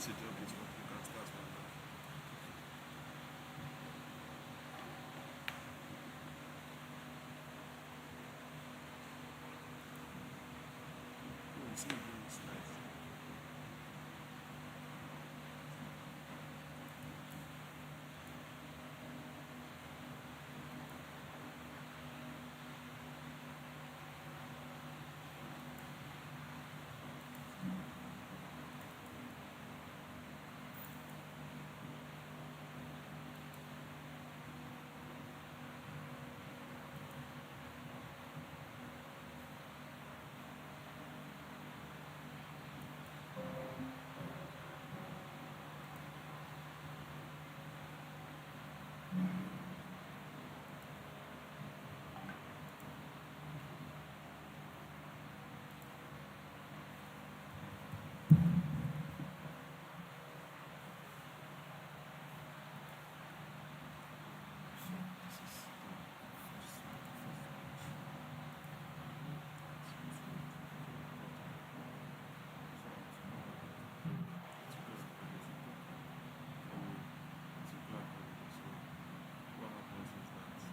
once your job is up, you can start from now. Oh, see again, it's nice. So this is the it's a black hole. So what happens is that so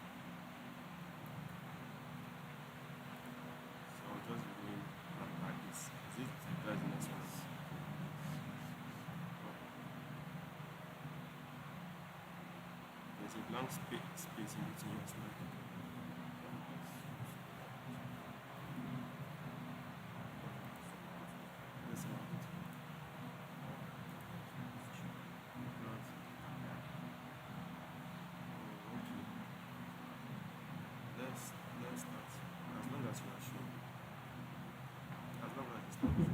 I'll just be doing like this. Is it that's the next one? Oh, there's a blank space in between your slide. Let's see what happens. Not. Oh, okay. Let's start. As long as you are sure. As long as it's not sure.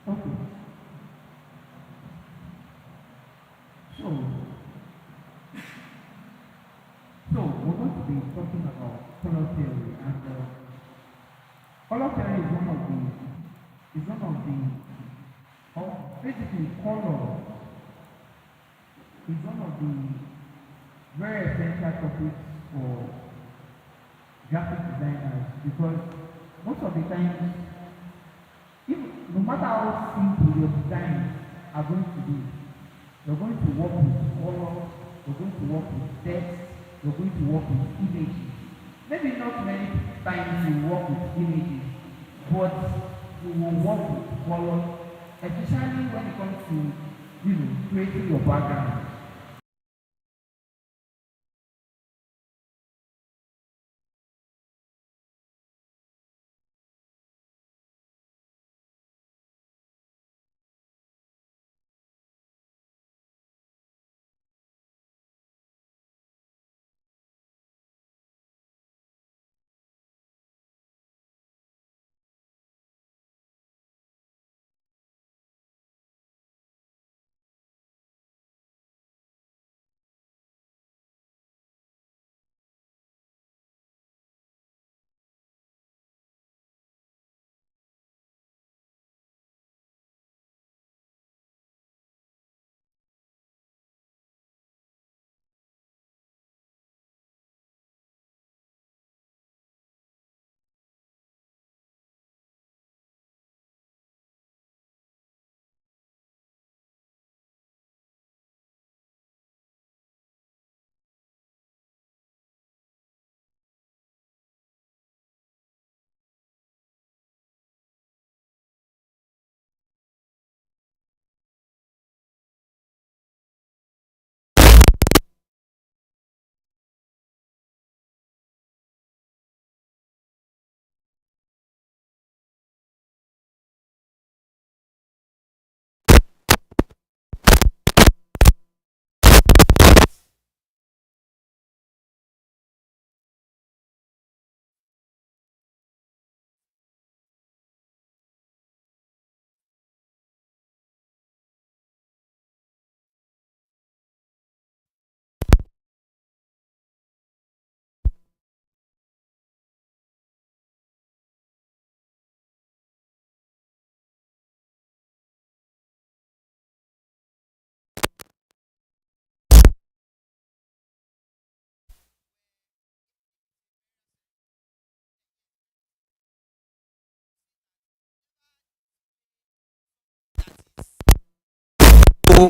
Okay, so we're going to be talking about color theory, and color theory is one of the basically color is one of the very essential topics for graphic designers because most of the time, if no matter how simple your designs are going to be, you're going to work with color, you're going to work with text, you're going to work with images. Maybe not many times you work with images, but you will work with color, especially when it comes to creating your background.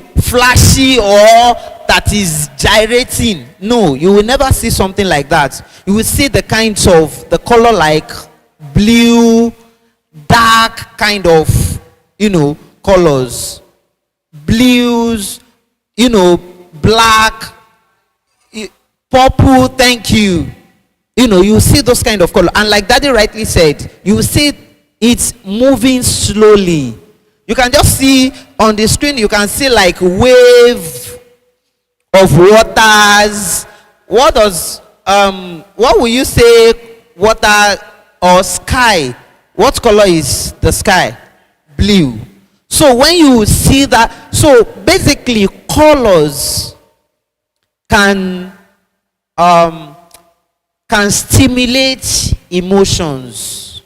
flashy or that is gyrating. No, you will never see something like that. You will see the kinds of the color like blue, dark kind of, colors, blues, black, purple. Thank you. You see those kind of color, and like Daddy rightly said, you will see it's moving slowly. You can just see on the screen, you can see like wave of waters. What will you say water or sky? What color is the sky? Blue. So when you see that, so basically colors can stimulate emotions.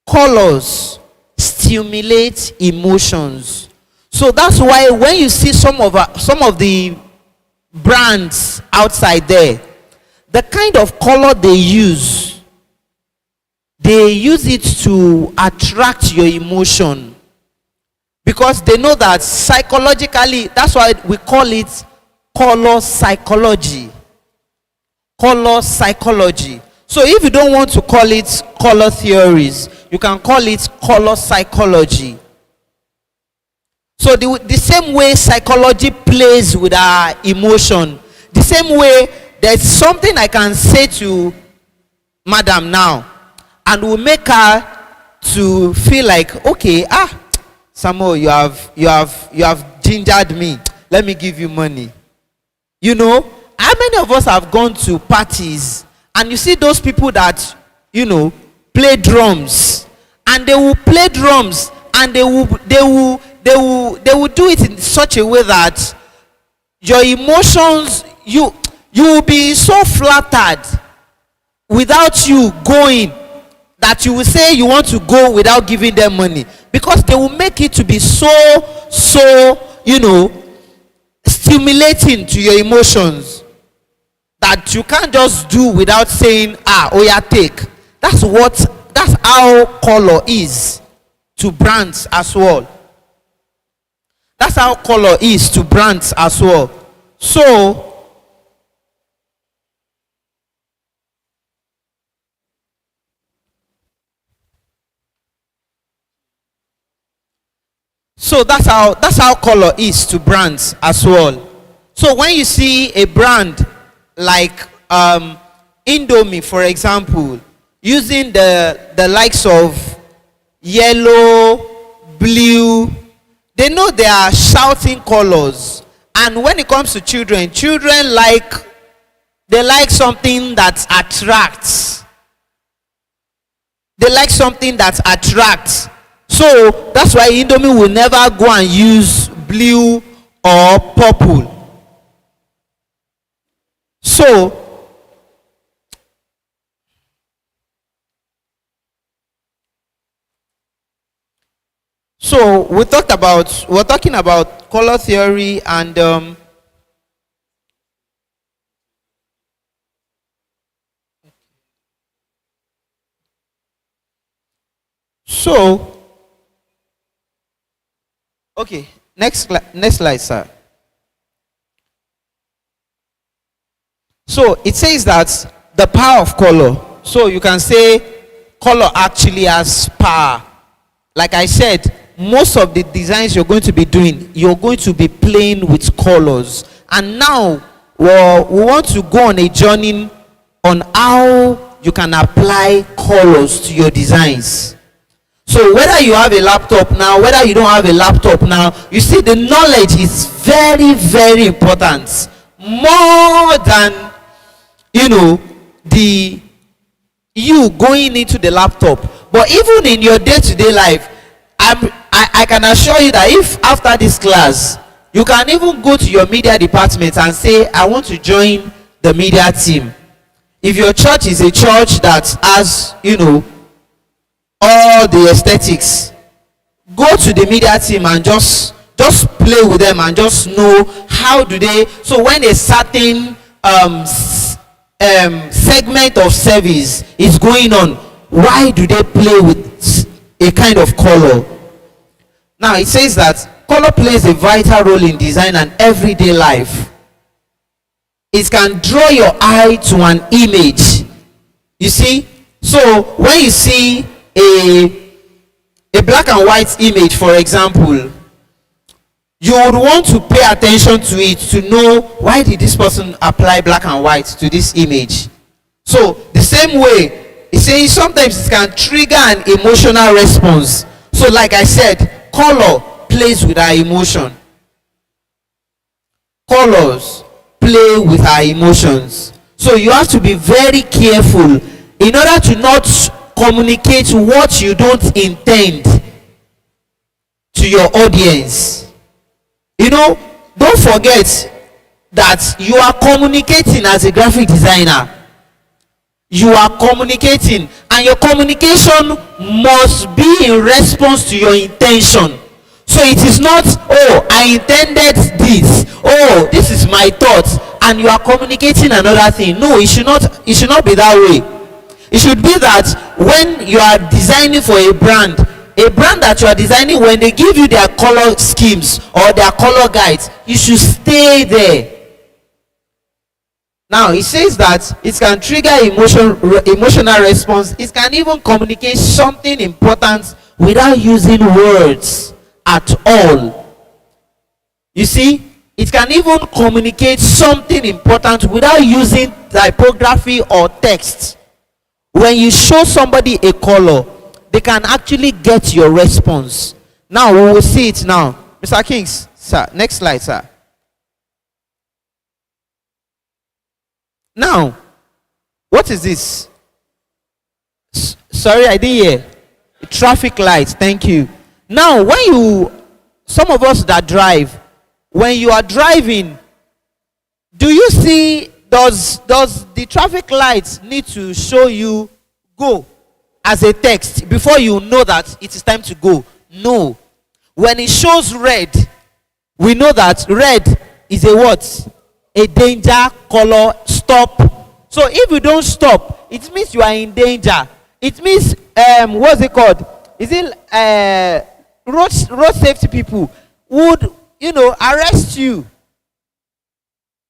Colors stimulate emotions. So that's why when you see some of the brands outside there, the kind of color they use it to attract your emotion, because they know that psychologically, that's why we call it color psychology. Color psychology. So if you don't want to call it color theories, you can call it color psychology. So the same way psychology plays with our emotion, the same way there's something I can say to Madam now, and will make her to feel like, okay, Samuel, you have gingered me. Let me give you money. How many of us have gone to parties and you see those people that play drums, and they will play drums and they will do it in such a way that your emotions, you will be so flattered without you going, that you will say you want to go without giving them money, because they will make it to be so stimulating to your emotions that you can't just do without saying, oh yeah, take. That's how color is to brands as well. That's how color is to brands as well. So that's how color is to brands as well. So when you see a brand like Indomie, for example, using the likes of yellow, blue, they know they are shouting colors. And when it comes to children like something that attracts. They like something that attracts. So that's why Indomie will never go and use blue or purple. So we're talking about color theory, and okay, next slide, sir. So it says that the power of color. So you can say color actually has power. Like I said, most of the designs you're going to be doing, you're going to be playing with colors. And now we want to go on a journey on how you can apply colors to your designs. So whether you have a laptop now, whether you don't have a laptop now, you see the knowledge is very, very important. More than you going into the laptop. But even in your day-to-day life, I can assure you that if after this class, you can even go to your media department and say, I want to join the media team. If your church is a church that has, all the aesthetics, go to the media team and just play with them and just know how do they. So when a certain segment of service is going on, why do they play with a kind of color? Now it says that Color plays a vital role in design and everyday life. It can draw your eye to an image. You see, so when you see a black and white image, for example, you would want to pay attention to it to know why did this person apply black and white to this image. So the same way, it's saying sometimes it can trigger an emotional response. So like I said, color plays with our emotion. Colors play with our emotions. So you have to be very careful in order to not communicate what you don't intend to your audience. You know, don't forget that you are communicating as a graphic designer. You are communicating, and your communication must be in response to your intention. So it is not, oh, I intended this, oh, this is my thoughts, and you are communicating another thing. No, it should not be that way. It should be that when you are designing for a brand that you are designing, when they give you their color schemes or their color guides, you should stay there. Now it says that it can trigger emotional response. It can even communicate something important without using words at all. You see, it can even communicate something important without using typography or text. When you show somebody a color, they can actually get your response. Now we will see it now. Mr. Kings, sir, next slide, sir. Now, what is this? Sorry, I didn't hear. Traffic lights, thank you. Now, some of us that drive, when you are driving, do you see, does the traffic lights need to show you go as a text before you know that it is time to go? No. When it shows red, we know that red is a what? A danger color. Stop. So if you don't stop, it means you are in danger. It means what's it called? Is it road safety people would arrest you,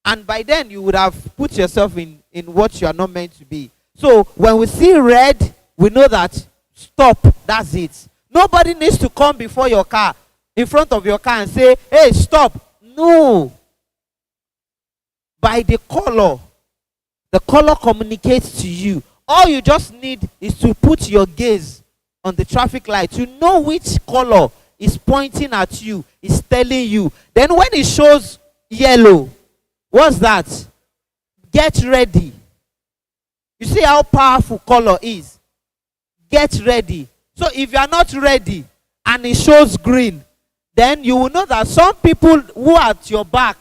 and by then you would have put yourself in what you are not meant to be. So when we see red, we know that stop. That's it. Nobody needs to come before your car, in front of your car, and say, hey, stop. No. By the color communicates to you. All you just need is to put your gaze on the traffic light to know which color is pointing at you, is telling you. Then when it shows yellow, what's that? Get ready. You see how powerful color is. Get ready. So if you are not ready and it shows green, then you will know that some people who are at your back,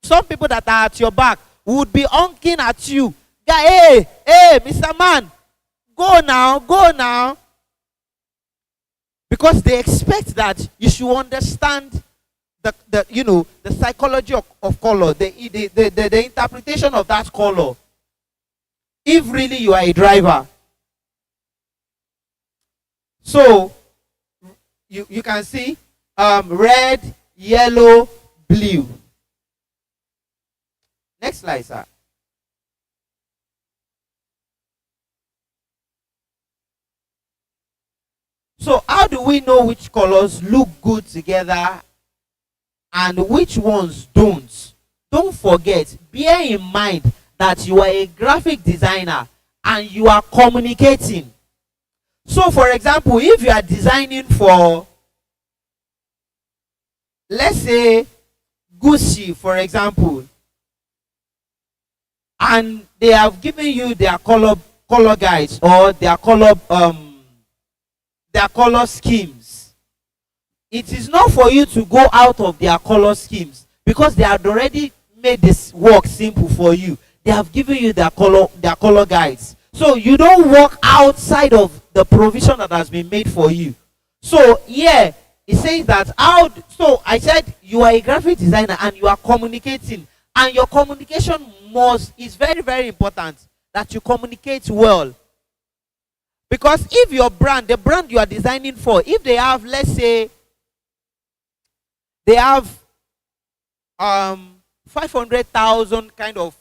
some people that are at your back would be honking at you. Hey, Mr. Man, go now. Because they expect that you should understand the psychology of color, the interpretation of that color. If really you are a driver. So you can see red, yellow, blue. Next slide, sir. So how do we know which colors look good together and which ones don't? Don't forget, bear in mind that you are a graphic designer and you are communicating. So for example, if you are designing for, let's say, Gucci, for example, and they have given you their color guides or their color schemes, it is not for you to go out of their color schemes because they had already made this work simple for you. They have given you their color guides. So you don't walk outside of the provision that has been made for you. So yeah, it says that so I said you are a graphic designer and you are communicating, and your communication is very, very important that you communicate well. Because if your brand, the brand you are designing for, if they have, let's say, they have 500,000 kind of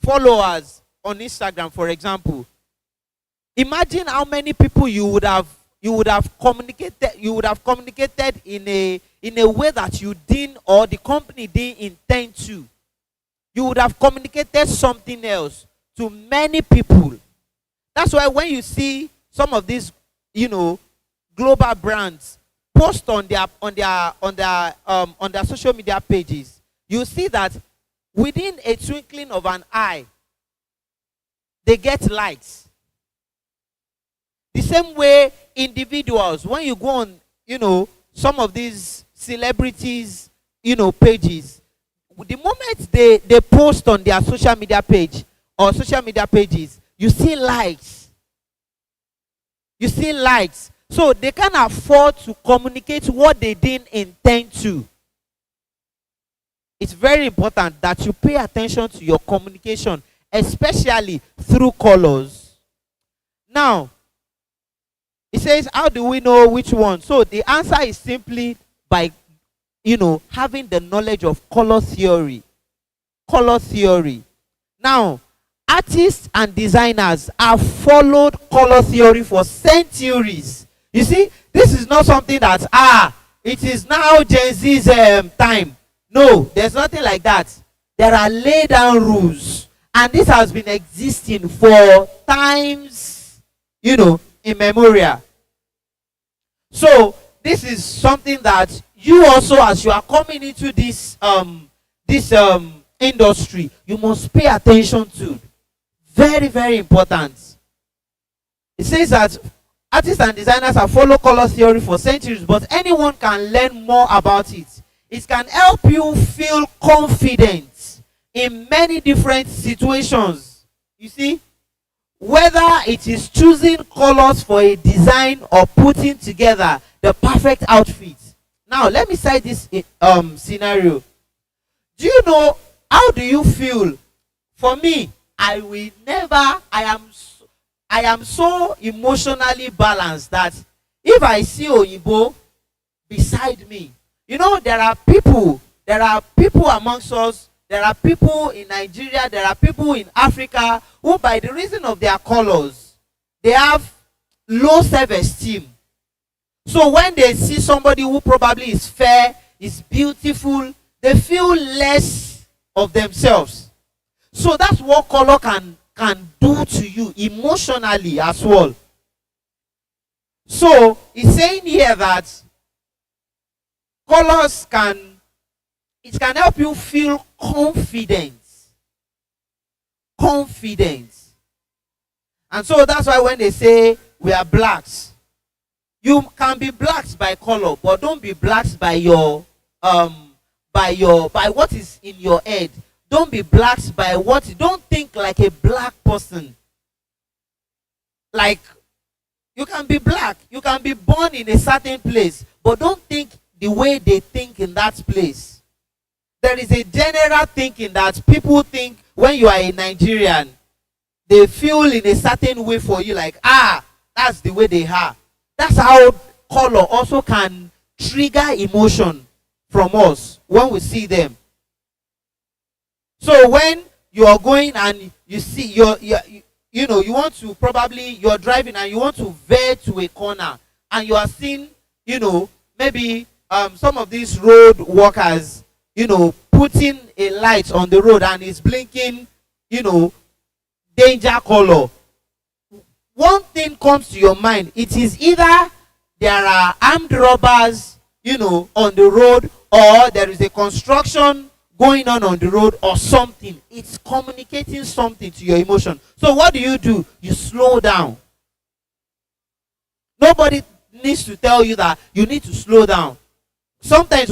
followers on Instagram, for example. Imagine how many people you would have communicated in a way that you didn't, or the company didn't intend to. You would have communicated something else to many people. That's why when you see some of these, global brands post on their social media pages, you see that within a twinkling of an eye, they get likes. The same way individuals, when you go on, some of these celebrities, pages, the moment they post on their social media page or social media pages, you see likes. You see likes. So they can afford to communicate what they didn't intend to. It's very important that you pay attention to your communication, especially through colors. Now, it says, how do we know which one? So the answer is simply by, having the knowledge of color theory. Color theory. Now, artists and designers have followed color theory for centuries. You see, this is not something that, it is now Gen Z's time. No, there's nothing like that. There are laid down rules. And this has been existing for times, immemorial. So this is something that you also, as you are coming into this industry, you must pay attention to. Very, very important. It says that artists and designers have followed color theory for centuries, but anyone can learn more about it. It can help you feel confident in many different situations. You see, whether it is choosing colors for a design or putting together the perfect outfit. Now, let me cite this scenario. Do you know, how do you feel? For me, I am so emotionally balanced that if I see Oyibo beside me, there are people amongst us, there are people in Nigeria, there are people in Africa who, by the reason of their colors, they have low self-esteem. So when they see somebody who probably is fair, is beautiful, they feel less of themselves. So that's what color can do to you emotionally as well. So it's saying here that colors can help you feel confidence. Confidence. And so that's why when they say we are blacks, you can be blacked by color, but don't be blacked by by what is in your head. Don't be blacked by don't think like a black person. Like, you can be black, you can be born in a certain place, but don't think the way they think in that place. There is a general thinking that people think when you are a Nigerian, they feel in a certain way for you, like, that's the way they are. That's how color also can trigger emotion from us when we see them. So when you are going and you see you want to, probably you're driving and you want to veer to a corner and you are seeing, maybe some of these road workers, putting a light on the road and it's blinking, danger color. One thing comes to your mind. It is either there are armed robbers, on the road, or there is a construction going on the road, or something. It's communicating something to your emotion. So what do? You slow down. Nobody needs to tell you that you need to slow down. Sometimes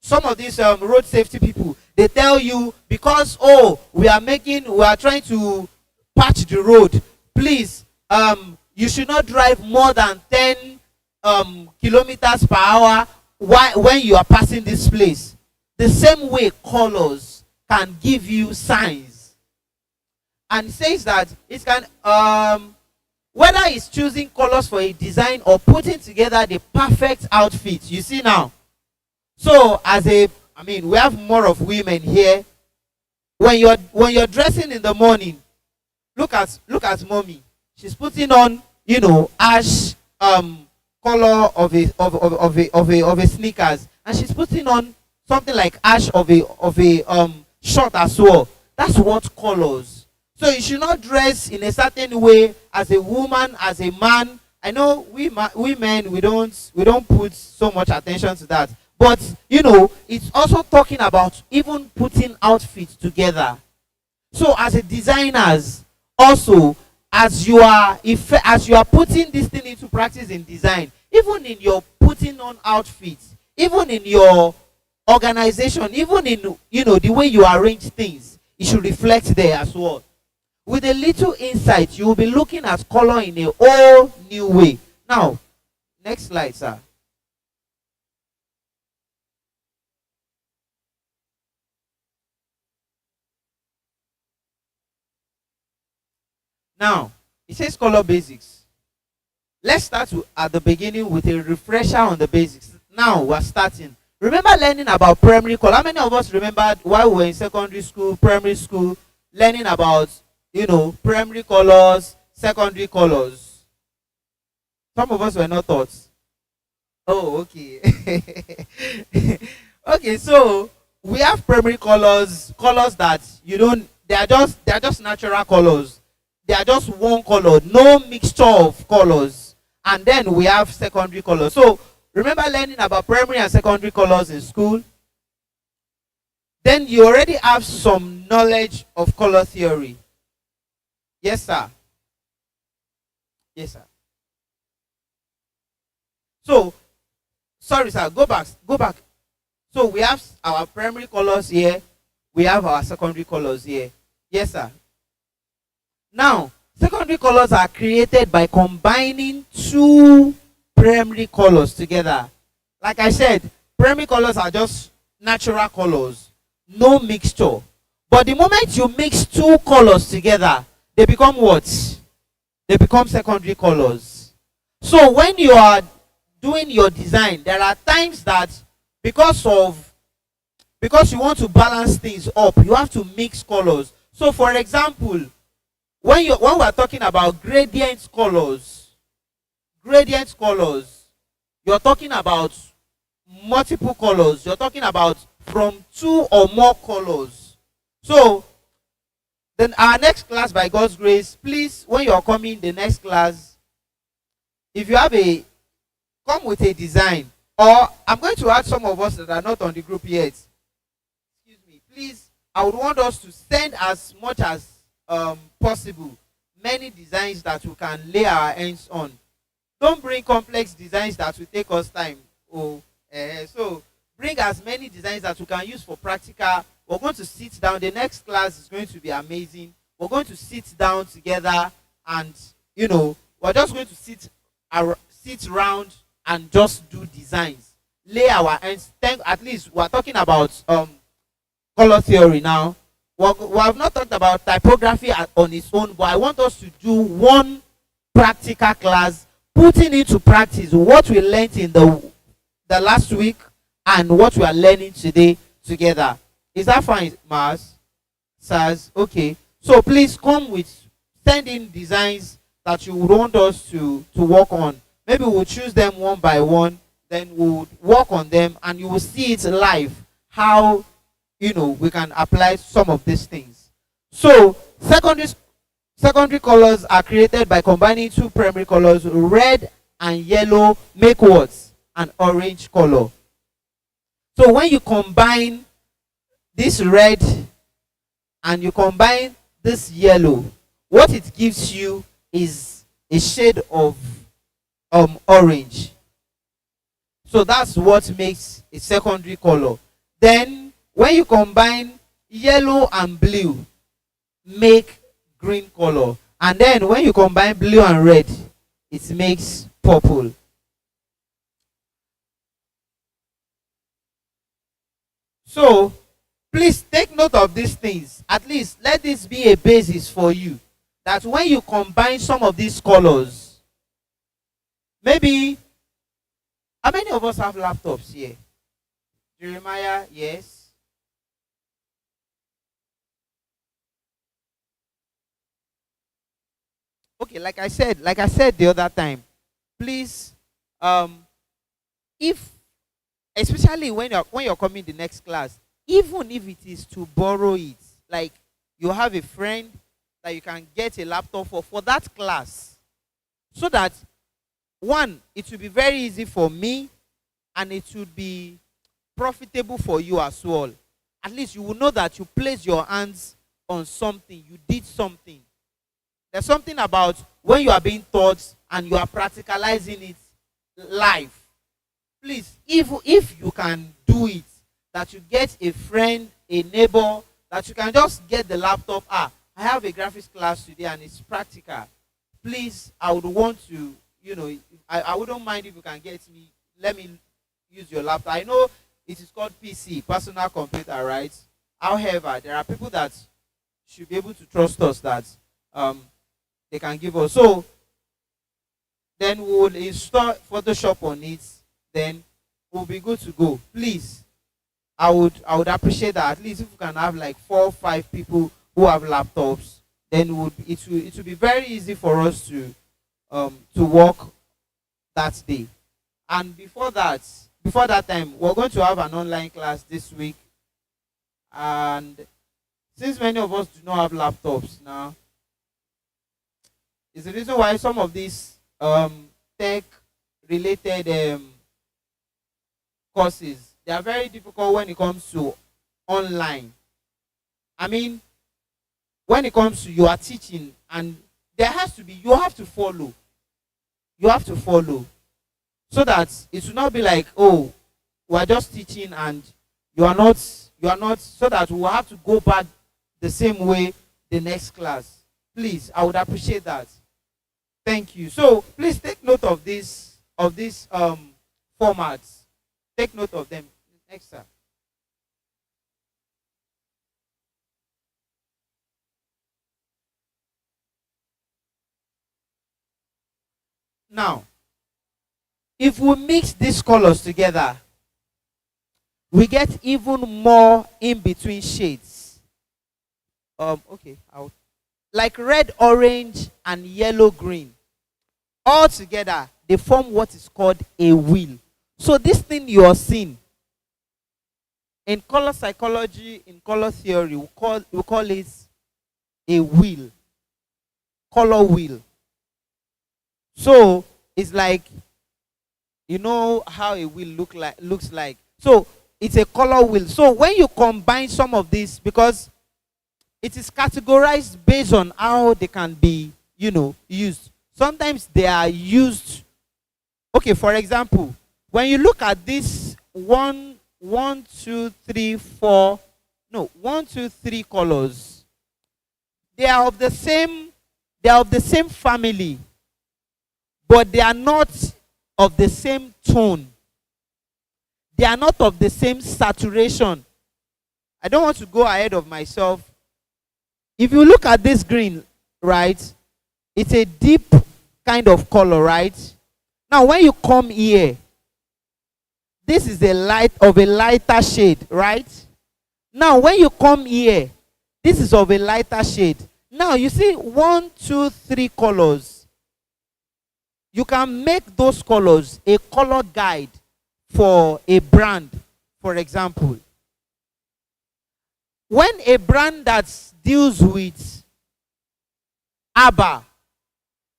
some of these road safety people, they tell you, because we are trying to patch the road, please, you should not drive more than 10 kilometers per hour when you are passing this place. The same way colors can give you signs. And it says that it can, whether it's choosing colors for a design or putting together the perfect outfit. You see now, So as a, I mean, we have more of women here. When you're dressing in the morning, look at mommy. She's putting on, ash color of a sneakers, and she's putting on something like ash of a shirt as well. That's what colors. So you should not dress in a certain way as a woman, as a man. I know we men, we don't put so much attention to that. But it's also talking about even putting outfits together. So as a designers, also, as you are putting this thing into practice in design, even in your putting on outfits, even in your organization, even in the way you arrange things, it should reflect there as well. With a little insight, you will be looking at color in a whole new way. Now, next slide, sir. Now, it says color basics. Let's start at the beginning with a refresher on the basics. Now, we're starting. Remember learning about primary color? How many of us remembered while we were in secondary school, primary school, learning about, primary colors, secondary colors? Some of us were not taught. Oh, okay. Okay, so we have primary colors that they are just natural colors. They are just one color, no mixture of colors. And then we have secondary colors. So remember learning about primary and secondary colors in school? Then you already have some knowledge of color theory. Yes, sir. Yes, sir. So, sorry, sir, go back. So we have our primary colors here. We have our secondary colors here. Yes, sir. Now, secondary colors are created by combining two primary colors together. Like I said, primary colors are just natural colors, no mixture. But the moment you mix two colors together, they become what? They become secondary colors. So when you are doing your design, there are times that because you want to balance things up, you have to mix colors. So for example, when we're talking about gradient colors, you're talking about multiple colors. You're talking about from two or more colors. So then our next class, by God's grace, please, when you're coming the next class, if you have come with a design, or I'm going to add some of us that are not on the group yet. Excuse me, please, I would want us to send as much as possible many designs that we can lay our hands on. Don't bring complex designs that will take us time. So bring as many designs that we can use for practical. We're going to sit down. The next class is going to be amazing. We're going to sit down together, and we're just going to sit around and just do designs, lay our hands. At least we're talking about color theory now. We have not talked about typography on its own, but I want us to do one practical class, putting into practice what we learned in the last week and what we are learning today together. Is that fine, Mars? Sirs? Okay. So please send in designs that you would want us to work on. Maybe we'll choose them one by one, then we'll work on them, and you will see it live, how we can apply some of these things. So secondary colors are created by combining two primary colors. Red and yellow make what? An orange color. So when you combine this red and you combine this yellow, what it gives you is a shade of orange. So that's what makes a secondary color. Then when you combine yellow and blue, make green color. And then when you combine blue and red, it makes purple. So please take note of these things. At least let this be a basis for you, that when you combine some of these colors, maybe, how many of us have laptops here? Jeremiah, yes. Okay, like I said the other time, please, um, if especially when you're coming the next class, even if it is to borrow it, like you have a friend that you can get a laptop for that class, so that one, it will be very easy for me, and it would be profitable for you as well. At least you will know that you place your hands on something, you did something. There's something about when you are being taught and you are practicalizing it live. Please, if you can do it, that you get a friend, a neighbor, that you can just get the laptop. I have a graphics class today and it's practical. Please, I would want to, I wouldn't mind if you can let me use your laptop. I know it is called PC, personal computer, right? However, there are people that should be able to trust us that um, they can give us. So then we will install Photoshop on it. Then we'll be good to go. Please, I would appreciate that. At least if we can have like 4 or 5 people who have laptops, then it will be very easy for us to work that day. And before that time, we're going to have an online class this week. And since many of us do not have laptops now, it's the reason why some of these tech related courses, they are very difficult when it comes to online. I mean, when it comes to you are teaching, and you have to follow, so that it will not be like, oh, we are just teaching and you are not, so that we will have to go back the same way the next class. Please, I would appreciate that. Thank you. So please take note of these formats. Take note of them. Next, sir. Now, if we mix these colors together, we get even more in between shades. Okay, like red, orange, and yellow, green. All together, they form what is called a wheel. So this thing you are seeing in color psychology, in color theory, we call it a wheel, color wheel. So it's like, you know how a wheel looks like. So it's a color wheel. So when you combine some of these, because it is categorized based on how they can be, used. Sometimes they are used. Okay, for example, when you look at this 1, 2, 3, 4, colors, they are of the same family, but they are not of the same tone. They are not of the same saturation. I don't want to go ahead of myself. If you look at this green, right, it's a deep kind of color, right? Now, when you come here, this is a lighter shade, right? Now, when you come here, this is of a lighter shade. Now, you see 1, 2, 3 colors. You can make those colors a color guide for a brand, for example. When a brand that deals with Herbal,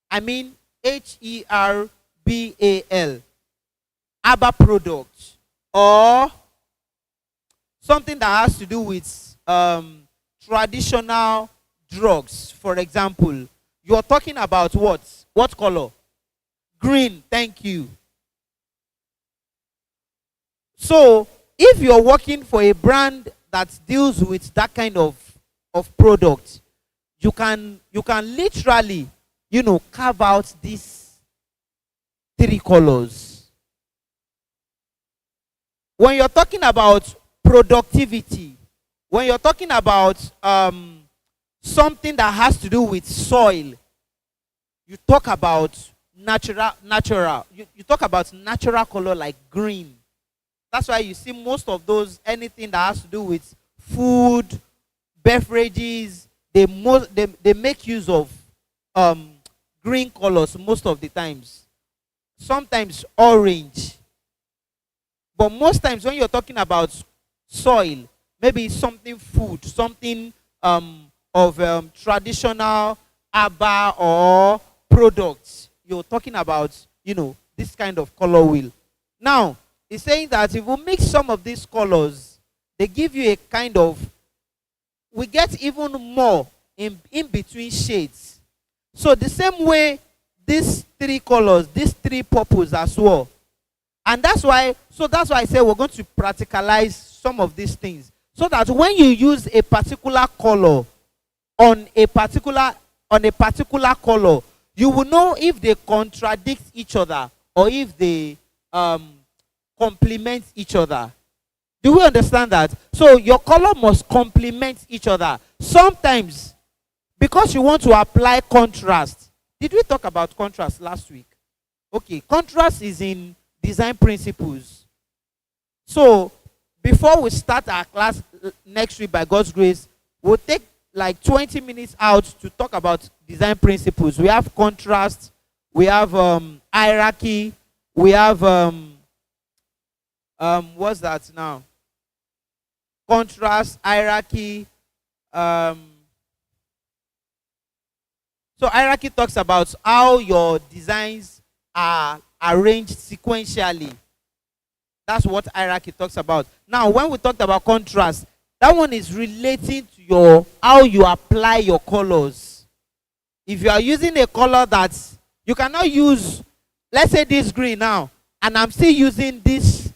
I mean Herbal, Herbal product, or something that has to do with traditional drugs, for example, you are talking about what? What color? Green. Thank you. So if you're working for a brand that deals with that kind of product, you can literally, carve out these 3 colors. When you're talking about productivity, when you're talking about something that has to do with soil, you talk about natural. You talk about natural color like green. That's why you see most of those, anything that has to do with food, beverages, they make use of um, green colors most of the times. Sometimes orange. But most times when you're talking about soil, maybe something food, something of traditional herb or products, you're talking about, this kind of color wheel. Now, it's saying that if we mix some of these colors, they give you a kind of, we get even more in between shades. So the same way these three colors, these three purples as well. And that's why I say we're going to practicalize some of these things. So that when you use a particular color on a particular color, you will know if they contradict each other or if they complement each other. Do we understand that? So your color must complement each other. Sometimes, because you want to apply contrast. Did we talk about contrast last week? Okay, contrast is in design principles. So before we start our class next week, by God's grace, we'll take like 20 minutes out to talk about design principles. We have contrast, we have hierarchy, we have what's that now? Contrast, hierarchy. So hierarchy talks about how your designs are arranged sequentially. That's what hierarchy talks about. Now, when we talked about contrast, that one is relating to how you apply your colors. If you are using a color that you cannot use, let's say this green now, and I'm still using this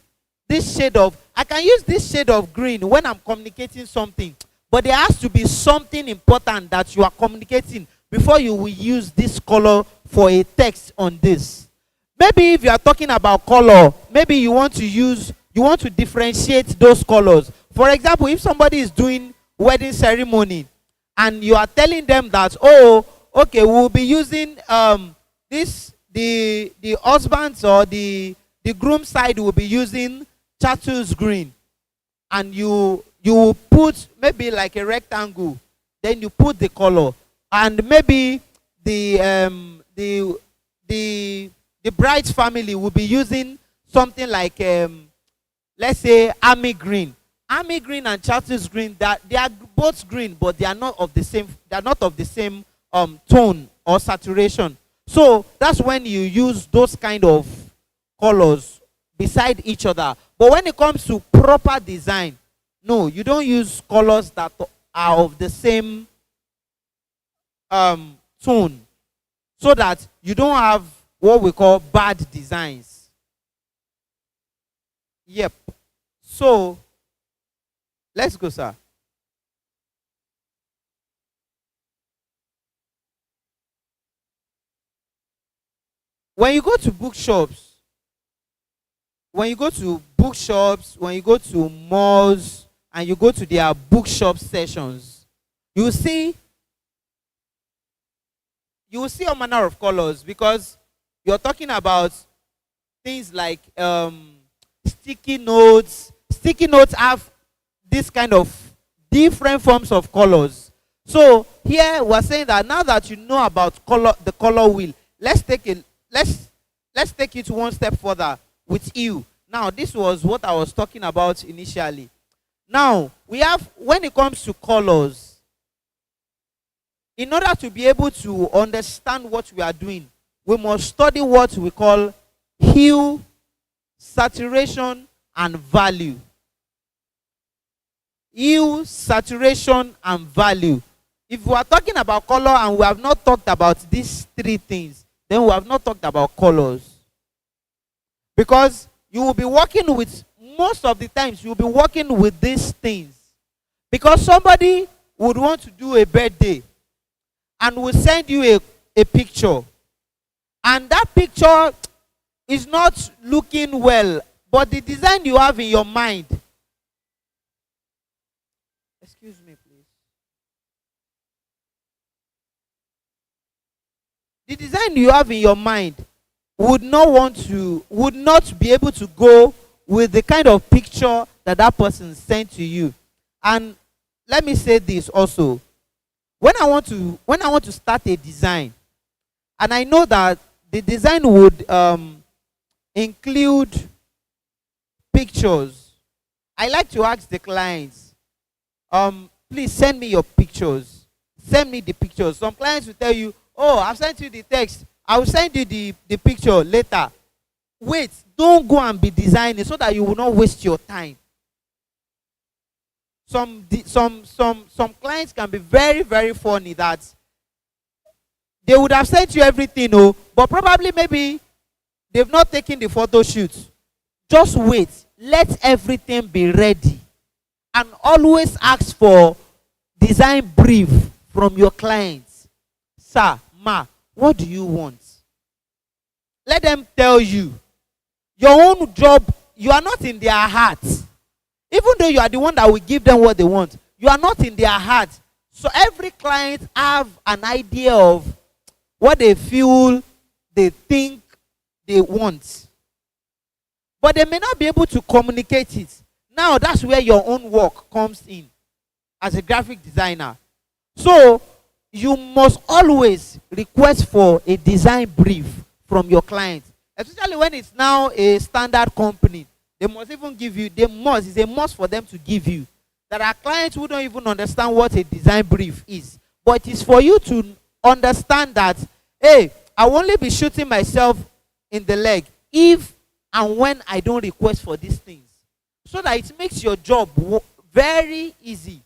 shade of, I can use this shade of green when I'm communicating something, but there has to be something important that you are communicating before you will use this color for a text on this. Maybe if you are talking about color, maybe you want to differentiate those colors. For example, if somebody is doing wedding ceremony and you are telling them that, oh, okay, we'll be using the husbands or the groom side will be using chartreuse green, and you put maybe like a rectangle, then you put the color, and maybe the bride's family will be using something like let's say army green. Army green and chartreuse green, that they are both green, but they are not of the same. They are not of the same tone or saturation. So that's when you use those kind of colors beside each other. But when it comes to proper design, no, you don't use colors that are of the same tone, so that you don't have what we call bad designs. Yep. So let's go, sir. When you go to bookshops, when you go to malls, and you go to their bookshop sessions, you will see all manner of colors, because you're talking about things like sticky notes. Sticky notes have this kind of different forms of colors. So here we're saying that now that you know about the color wheel, let's take it one step further with you. Now, this was what I was talking about initially. Now, we have, when it comes to colors, in order to be able to understand what we are doing, we must study what we call hue, saturation, and value. Hue, saturation, and value. If we are talking about color and we have not talked about these three things, then we have not talked about colors. Because you will be working with, most of the times, you will be working with these things. Because somebody would want to do a birthday and will send you a picture. And that picture is not looking well, but the design you have in your mind. Excuse me, please. The design you have in your mind would not be able to go with the kind of picture that that person sent to you. And let me say this also. When I want to start a design, and I know that the design would include pictures, I like to ask the clients, please send me your pictures. Send me the pictures. Some clients will tell you, oh, I've sent you the text. I will send you the picture later. Wait, don't go and be designing so that you will not waste your time. Some clients can be very, very funny that they would have sent you everything, oh, but probably maybe they've not taken the photo shoot. Just wait. Let everything be ready. And always ask for design brief from your clients. Sir, ma, what do you want? Let them tell you. Your own job, you are not in their heart. Even though you are the one that will give them what they want, you are not in their heart. So every client have an idea of what they feel, they think they want. But they may not be able to communicate it. Now that's where your own work comes in as a graphic designer. So you must always request for a design brief from your client. Especially when it's now a standard company. They must even give you, it's a must for them to give you. There are clients who don't even understand what a design brief is. But it's for you to understand that, hey, I will only be shooting myself in the leg if and when I don't request for these things. So that it makes your job very easy.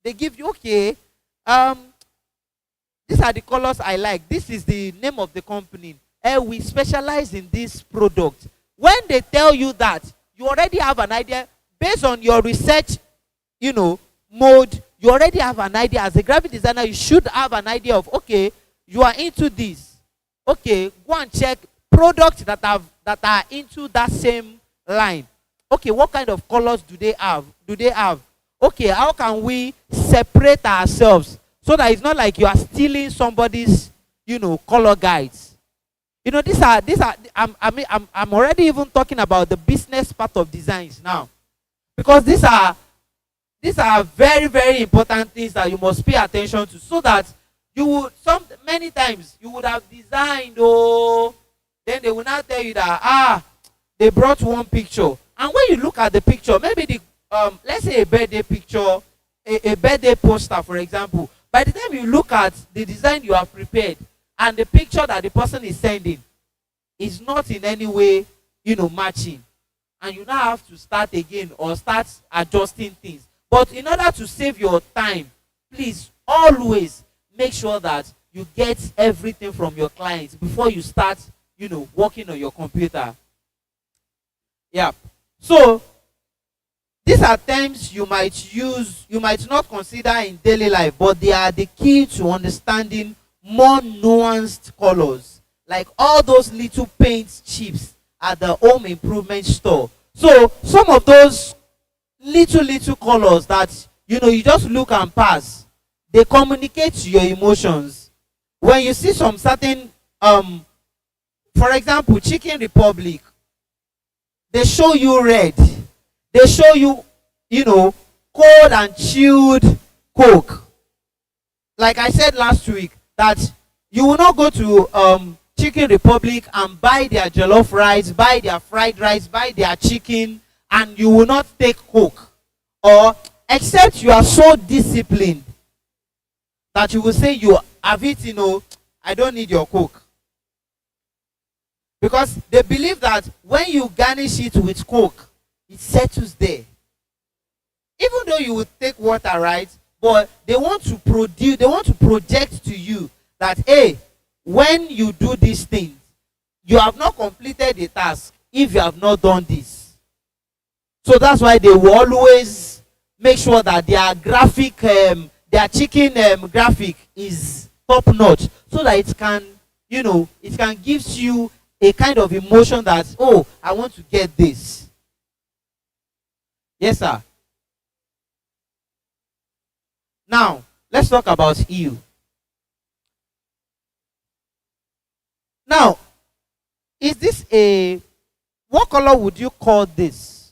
They give you, okay, these are the colors I like. This is the name of the company. We specialize in this product. When they tell you that, you already have an idea based on your research, mode. You already have an idea. As a graphic designer, you should have an idea of, okay, you are into this. Okay, go and check products that are into that same line. Okay, what kind of colors do they have? Okay, how can we separate ourselves so that it's not like you are stealing somebody's, color guides? These are. I'm already even talking about the business part of designs now, because these are very, very important things that you must pay attention to, so that you would many times you would have designed, then they will now tell you that they brought one picture, and when you look at the picture, maybe the let's say a birthday picture, a birthday poster, for example. By the time you look at the design you have prepared and the picture that the person is sending is not in any way, matching, and you now have to start again or start adjusting things. But in order to save your time, please always make sure that you get everything from your clients before you start, working on your computer. Yeah. So these are terms you might not consider in daily life, but they are the key to understanding more nuanced colors, like all those little paint chips at the home improvement store. So some of those little colors that you just look and pass, they communicate your emotions. When you see some certain for example, Chicken Republic, they show you red, they show you cold and chilled Coke. Like I said last week, that you will not go to Chicken Republic and buy their jollof rice, buy their fried rice, buy their chicken, and you will not take Coke. Or except you are so disciplined that you will say, you have it, I don't need your Coke. Because they believe that when you garnish it with Coke, it settles there. Even though you will take water, right? But they want to project to you that, hey, when you do these things, you have not completed the task if you have not done this. So that's why they will always make sure that their graphic, their chicken graphic is top notch, so that it can, it can give you a kind of emotion that, oh, I want to get this. Yes, sir. Now, let's talk about you. Now, is this what color would you call this?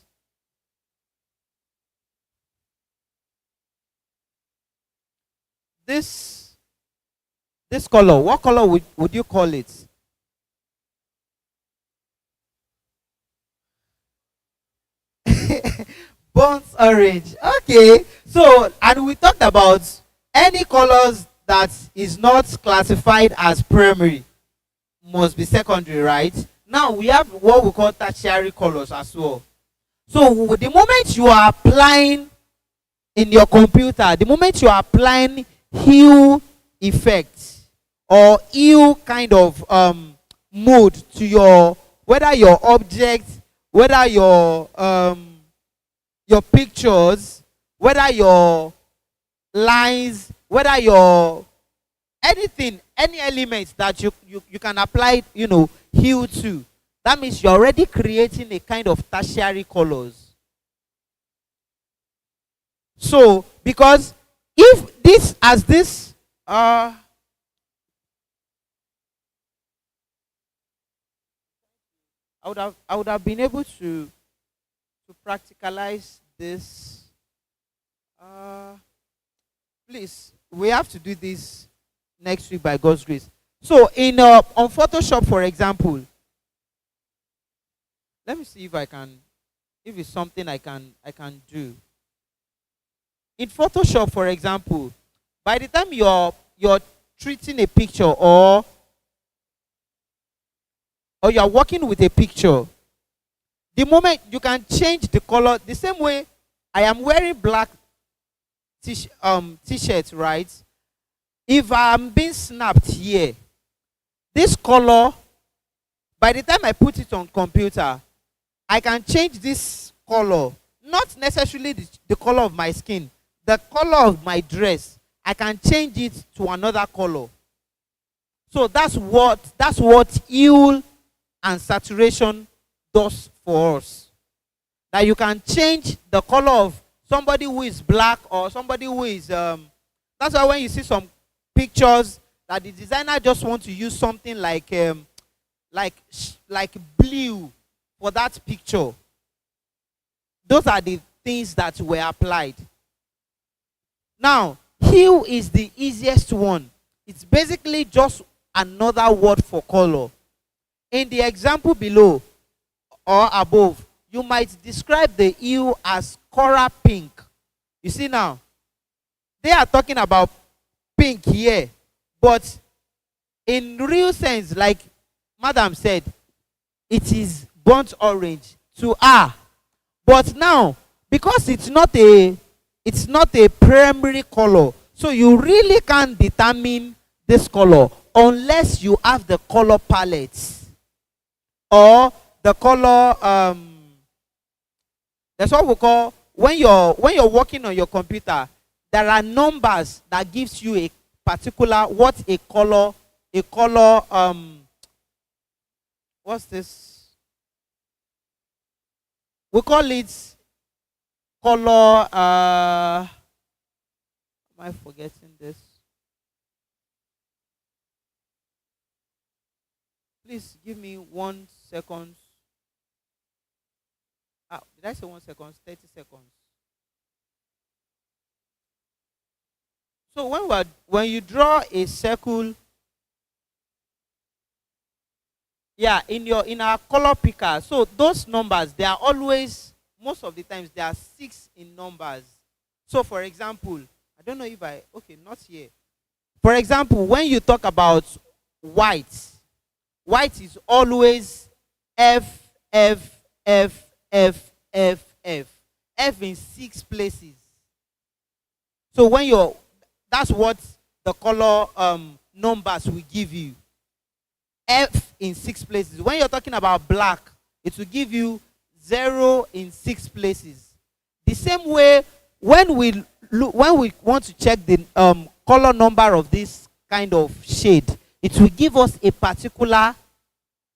This color, what color would you call it? Burnt orange. Okay. So, and we talked about any colors that is not classified as primary must be secondary, right? Now we have what we call tertiary colors as well. So the moment you are applying in your computer, the moment you are applying hue effect or hue kind of mode to your, whether your object, whether your pictures, whether your lines, whether your anything, any element that you can apply, hue to, that means you're already creating a kind of tertiary colors. So because if this as this I would have been able to practicalize this. Please, we have to do this next week by God's grace. So in on Photoshop, for example, let me see if it's something I can do. In Photoshop, for example, by the time you're treating a picture or you're working with a picture, the moment you can change the color, the same way I am wearing black t-shirt, right? If I'm being snapped here, this color, by the time I put it on computer, I can change this color, not necessarily the color of my skin, the color of my dress. I can change it to another color. So that's what hue and saturation does for us. That you can change the color of somebody who is black or somebody who is that's why when you see some pictures that the designer just wants to use something like blue for that picture, those are the things that were applied. Now hue is the easiest one. It's basically just another word for color. In the example below or above, you might describe the hue as coral pink. You see now, they are talking about pink here, but in real sense, like Madam said, it is burnt orange to her. But now, because it's not a primary color, so you really can't determine this color unless you have the color palette or the color that's what we call, when you're working on your computer, there are numbers that gives you a particular what's this, we call it color am I forgetting this? Please give me 1 second. Did I say 1 second? 30 seconds. So when you draw a circle, in our color picker, so those numbers, they are always, most of the times they are 6 in numbers. So for example, I don't know if not here. For example, when you talk about white is always F, F, F, F, F, F. F in 6 places. So that's what the color numbers will give you. F in 6 places. When you're talking about black, it will give you 0 in 6 places. The same way, when we want to check the color number of this kind of shade, it will give us a particular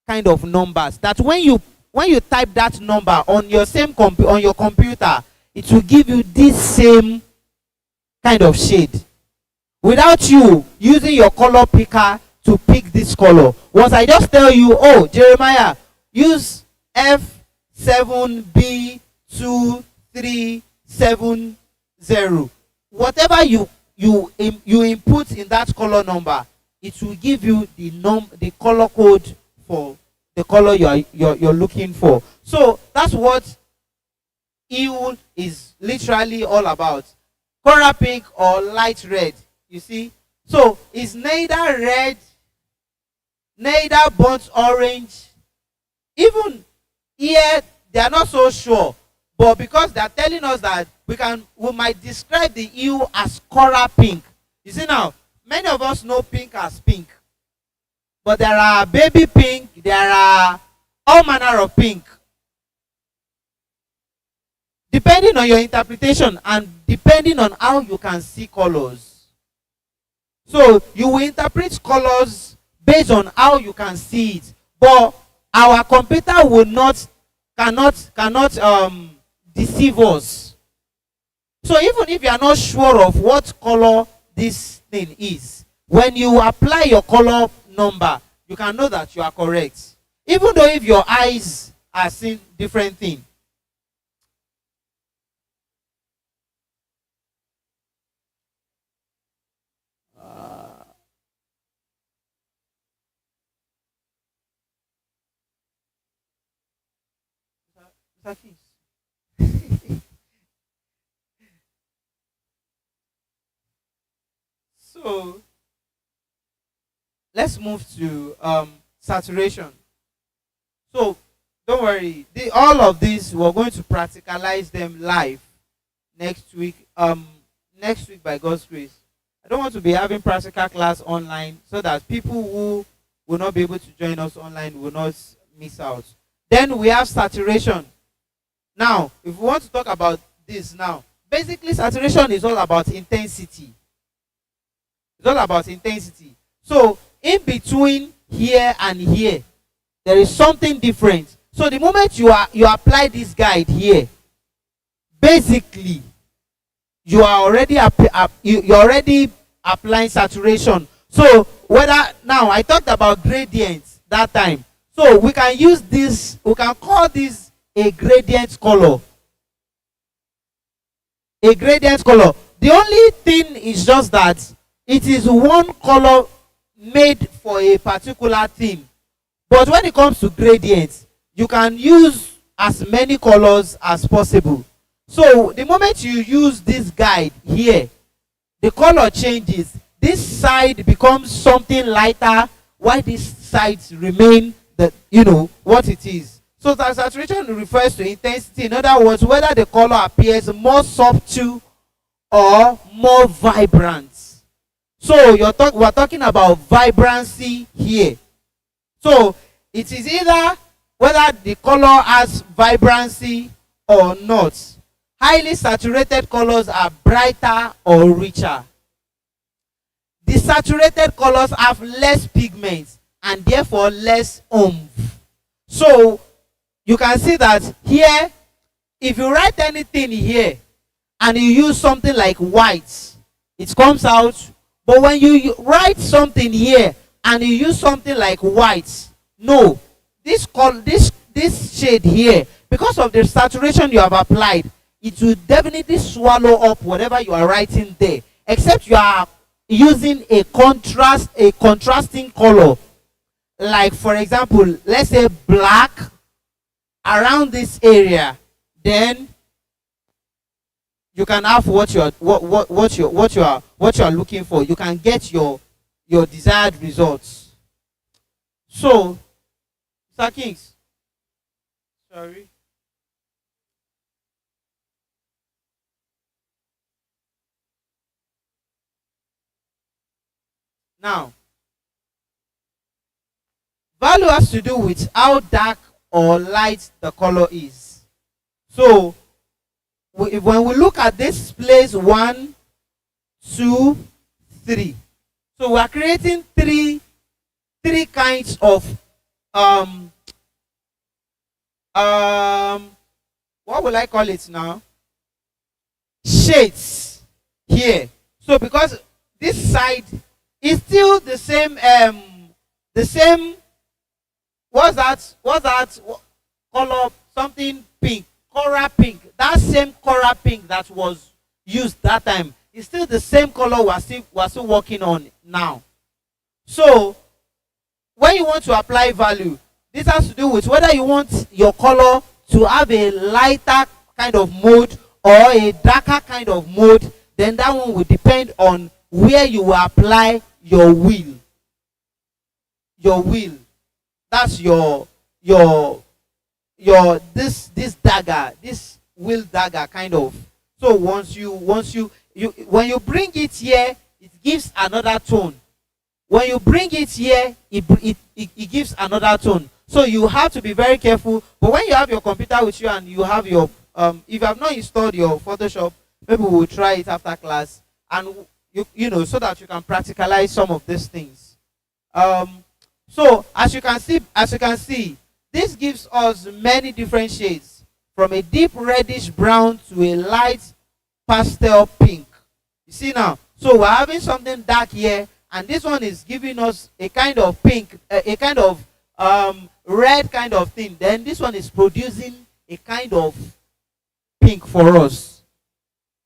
kind of numbers that when you type that number on your on your computer, it will give you this same kind of shade without you using your color picker to pick this color. Once I just tell you, oh, Jeremiah, use F 7B2370. Whatever you input in that color number, it will give you the color code for the color you're looking for. So that's what hue is literally all about. Color pink or light red, you see. So it's neither red, neither burnt orange. Even here they are not so sure, but because they are telling us that we might describe the hue as color pink. You see now, many of us know pink as pink, but there are baby pink, there are all manner of pink. Depending on your interpretation and depending on how you can see colors. So you will interpret colors based on how you can see it. But our computer cannot deceive us. So even if you are not sure of what color this thing is, when you apply your color number, you can know that you are correct. Even though if your eyes are seeing different things. So let's move to saturation. So don't worry, all of these we're going to practicalize them live next week. Next week by God's grace. I don't want to be having practical class online so that people who will not be able to join us online will not miss out. Then we have saturation. Now, if we want to talk about this now, basically saturation is all about intensity. It's all about intensity. So in between here and here, there is something different. So the moment you apply this guide here, basically you are already you're already applying saturation. So whether now I talked about gradients that time. So we can use this, we can call this a gradient color. A gradient color. The only thing is just that it is one color made for a particular theme. But when it comes to gradients, you can use as many colors as possible. So the moment you use this guide here, the color changes. This side becomes something lighter, while these sides remain what it is. So the saturation refers to intensity. In other words, whether the color appears more subtle or more vibrant. So we're talking about vibrancy here. So it is either whether the color has vibrancy or not. Highly saturated colors are brighter or richer. Desaturated colors have less pigments and therefore less oomph. So you can see that here, if you write anything here and you use something like white, it comes out. But when you write something here and you use something like white, no, this shade here, because of the saturation you have applied, it will definitely swallow up whatever you are writing there, except you are using a contrasting color. Like for example, let's say black around this area, then you can have what you are looking for. You can get your desired results. So, Sir Kings, sorry. Now, value has to do with how dark or light the color is. So when we look at this place 1, 2, 3, so we are creating three kinds of what will I call it now, shades here. So because this side is still the same what's that color something pink, coral pink. That same coral pink that was used that time is still the same color we're still working on now. So when you want to apply value, this has to do with whether you want your color to have a lighter kind of mode or a darker kind of mode. Then that one will depend on where you will apply your wheel. Your wheel. That's your this dagger, this wheel dagger kind of. So once you when you bring it here, it gives another tone. When you bring it here, it gives another tone. So you have to be very careful. But when you have your computer with you and you have your if you have not installed your Photoshop, maybe we'll try it after class, and you know, so that you can practicalize some of these things. So as you can see, this gives us many different shades, from a deep reddish brown to a light pastel pink. You see now, so we're having something dark here, and this one is giving us a kind of pink, a kind of red kind of thing. Then this one is producing a kind of pink for us.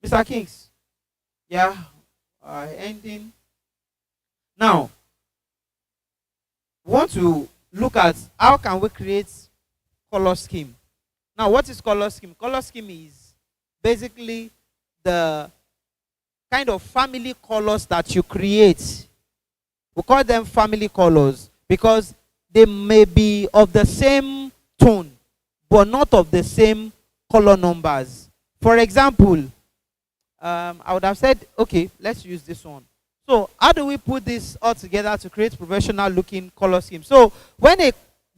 Mr. Kings, yeah, ending. Now, we want to look at how can we create color scheme. Now, what is color scheme? Color scheme is basically the kind of family colors that you create. We call them family colors because they may be of the same tone, but not of the same color numbers. For example, I would have said, okay, let's use this one. So how do we put this all together to create professional looking color scheme? So when a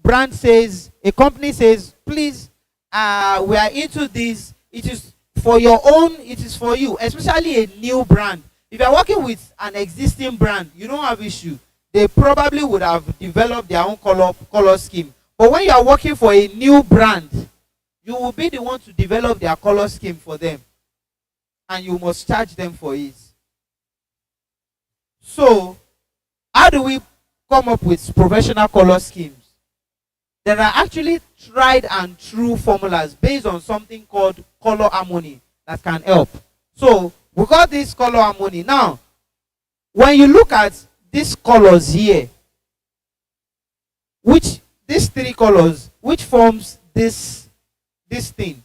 brand says, a company says, please, we are into this, it is for your own, it is for you, especially a new brand. If you are working with an existing brand, you don't have issue. They probably would have developed their own color scheme. But when you are working for a new brand, you will be the one to develop their color scheme for them. And you must charge them for it. So, how do we come up with professional color schemes? There are actually tried and true formulas based on something called color harmony that can help. So, we call this color harmony. Now, when you look at these colors here, these three colors, which forms this thing?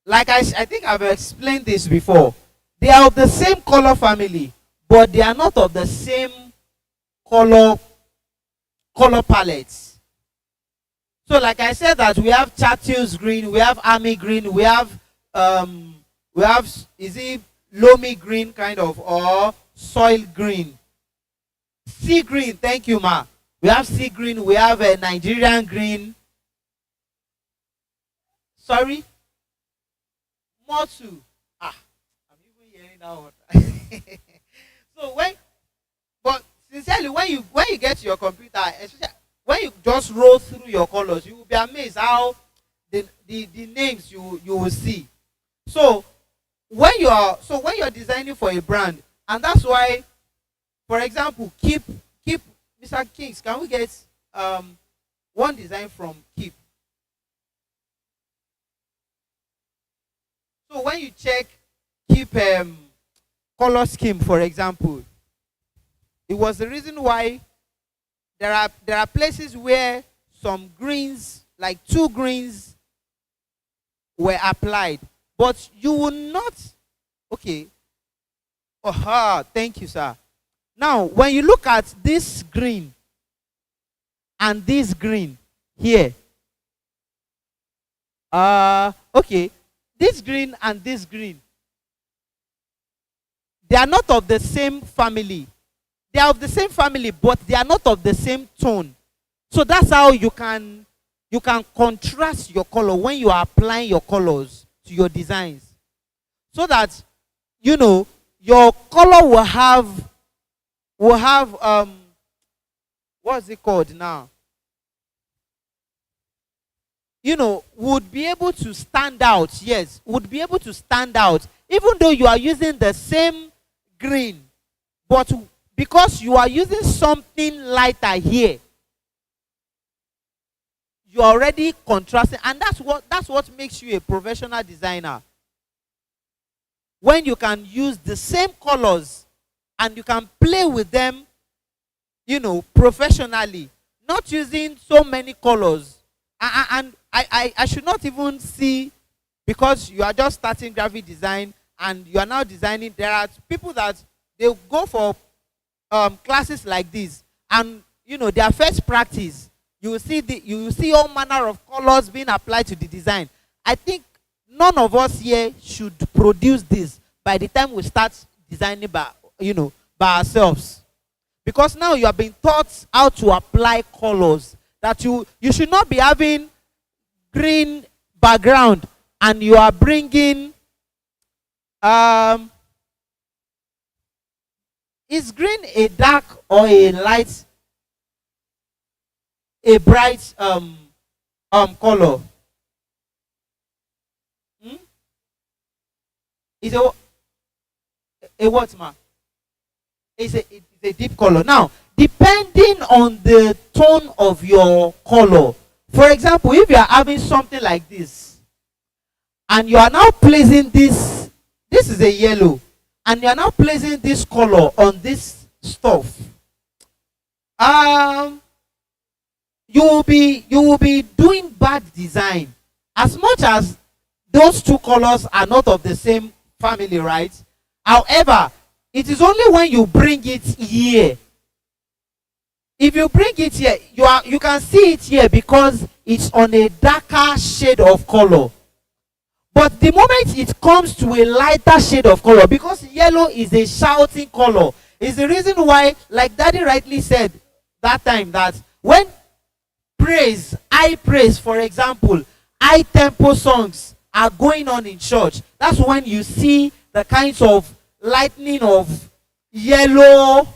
Like I think I've explained this before. They are of the same color family, but they are not of the same color palettes. So like I said that we have chartreuse green, we have army green, we have is it loamy green kind of, or soil green? Sea green, thank you, ma. We have sea green, we have a Nigerian green. Sorry? Motu. I'm even hearing that one. So but sincerely, when you get to your computer, especially when you just roll through your colors, you will be amazed how the names you will see. So when you're designing for a brand, and that's why, for example, keep Mr. Kings, can we get one design from Keep? So when you check Keep color scheme, for example, it was the reason why there are places where some greens, like 2 greens, were applied, but you will not. Okay. Thank you, sir. Now, when you look at this green and this green here, okay, this green and this green, they are not of the same family. They are of the same family, but they are not of the same tone. So that's how you can contrast your color when you are applying your colors to your designs, so that your color will have what's it called now? Would be able to stand out. Yes, would be able to stand out, even though you are using the same green, but because you are using something lighter here, you're already contrasting, and that's what makes you a professional designer. When you can use the same colors and you can play with them, professionally, not using so many colors. And I should not even see, because you are just starting graphic design and you are now designing. There are people that they go for classes like this, and their first practice, you will see all manner of colors being applied to the design. I think none of us here should produce this by the time we start designing by ourselves, because now you have been taught how to apply colors. That you should not be having green background and you are bringing is green a dark or a light, a bright color? Is a what, ma? It's a deep color. Now, depending on the tone of your color, for example, if you are having something like this and you are now placing this is a yellow, and you are now placing this color on this stuff, you will be doing bad design, as much as those two colors are not of the same family, right? However, it is only when you bring it here. If you bring it here, you can see it here because it's on a darker shade of color. But the moment it comes to a lighter shade of color, because yellow is a shouting color, is the reason why, like Daddy rightly said that time, that when high praise, for example, high tempo songs are going on in church, that's when you see the kinds of lightning of yellow,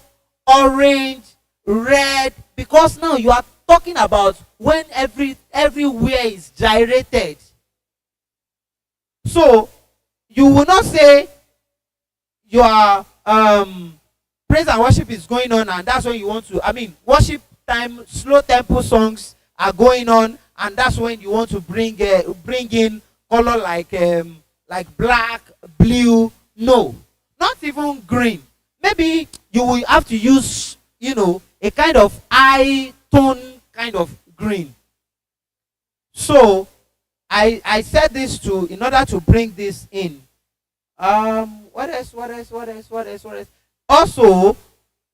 orange, red, because now you are talking about when everywhere is gyrated. So you will not say your praise and worship is going on and that's when you want to, worship time, slow tempo songs are going on, and that's when you want to bring in color like black, blue. No, not even green. Maybe you will have to use a kind of high tone kind of green. So I said this in order to bring this in. What else? Also,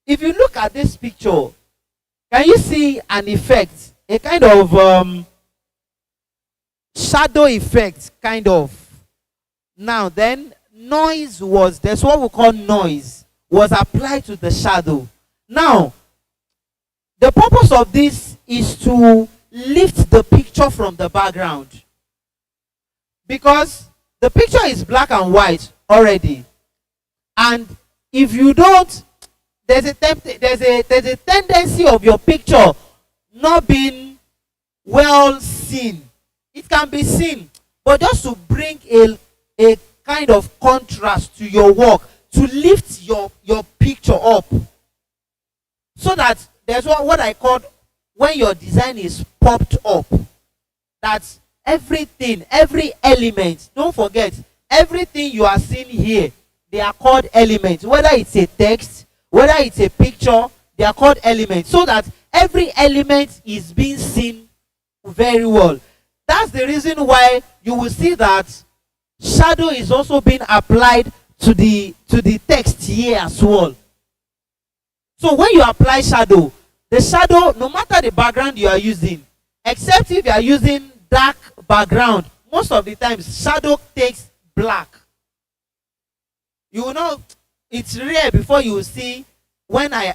if you look at this picture, can you see an effect? A kind of shadow effect, kind of. Now then, there's what we call noise, was applied to the shadow. Now, the purpose of this is to lift the picture from the background, because the picture is black and white already, and if you don't, there's a tendency of your picture not being well seen. It can be seen, but just to bring a kind of contrast to your work, to lift your picture up, so that there's what I call, when your design is popped up, that everything, every element, don't forget, everything you are seeing here, they are called elements. Whether it's a text, whether it's a picture, they are called elements, so that every element is being seen very well. That's the reason why you will see that shadow is also being applied to the text here as well. So when you apply shadow, the shadow, no matter the background you are using, except if you are using dark background, most of the times shadow takes black. You will know, it's rare before you will see when a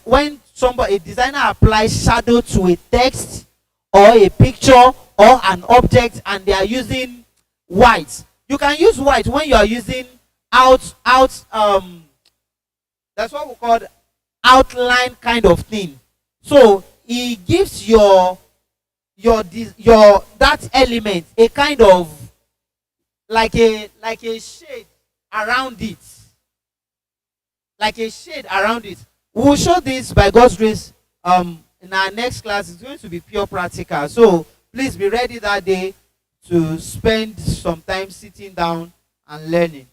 designer applies shadow to a text or a picture or an object and they are using white. You can use white when you are using that's what we call outline kind of thing. So it gives your that element a kind of like a shade around it. Like a shade around it. We will show this by God's grace in our next class. It's going to be pure practical. So please be ready that day to spend some time sitting down and learning.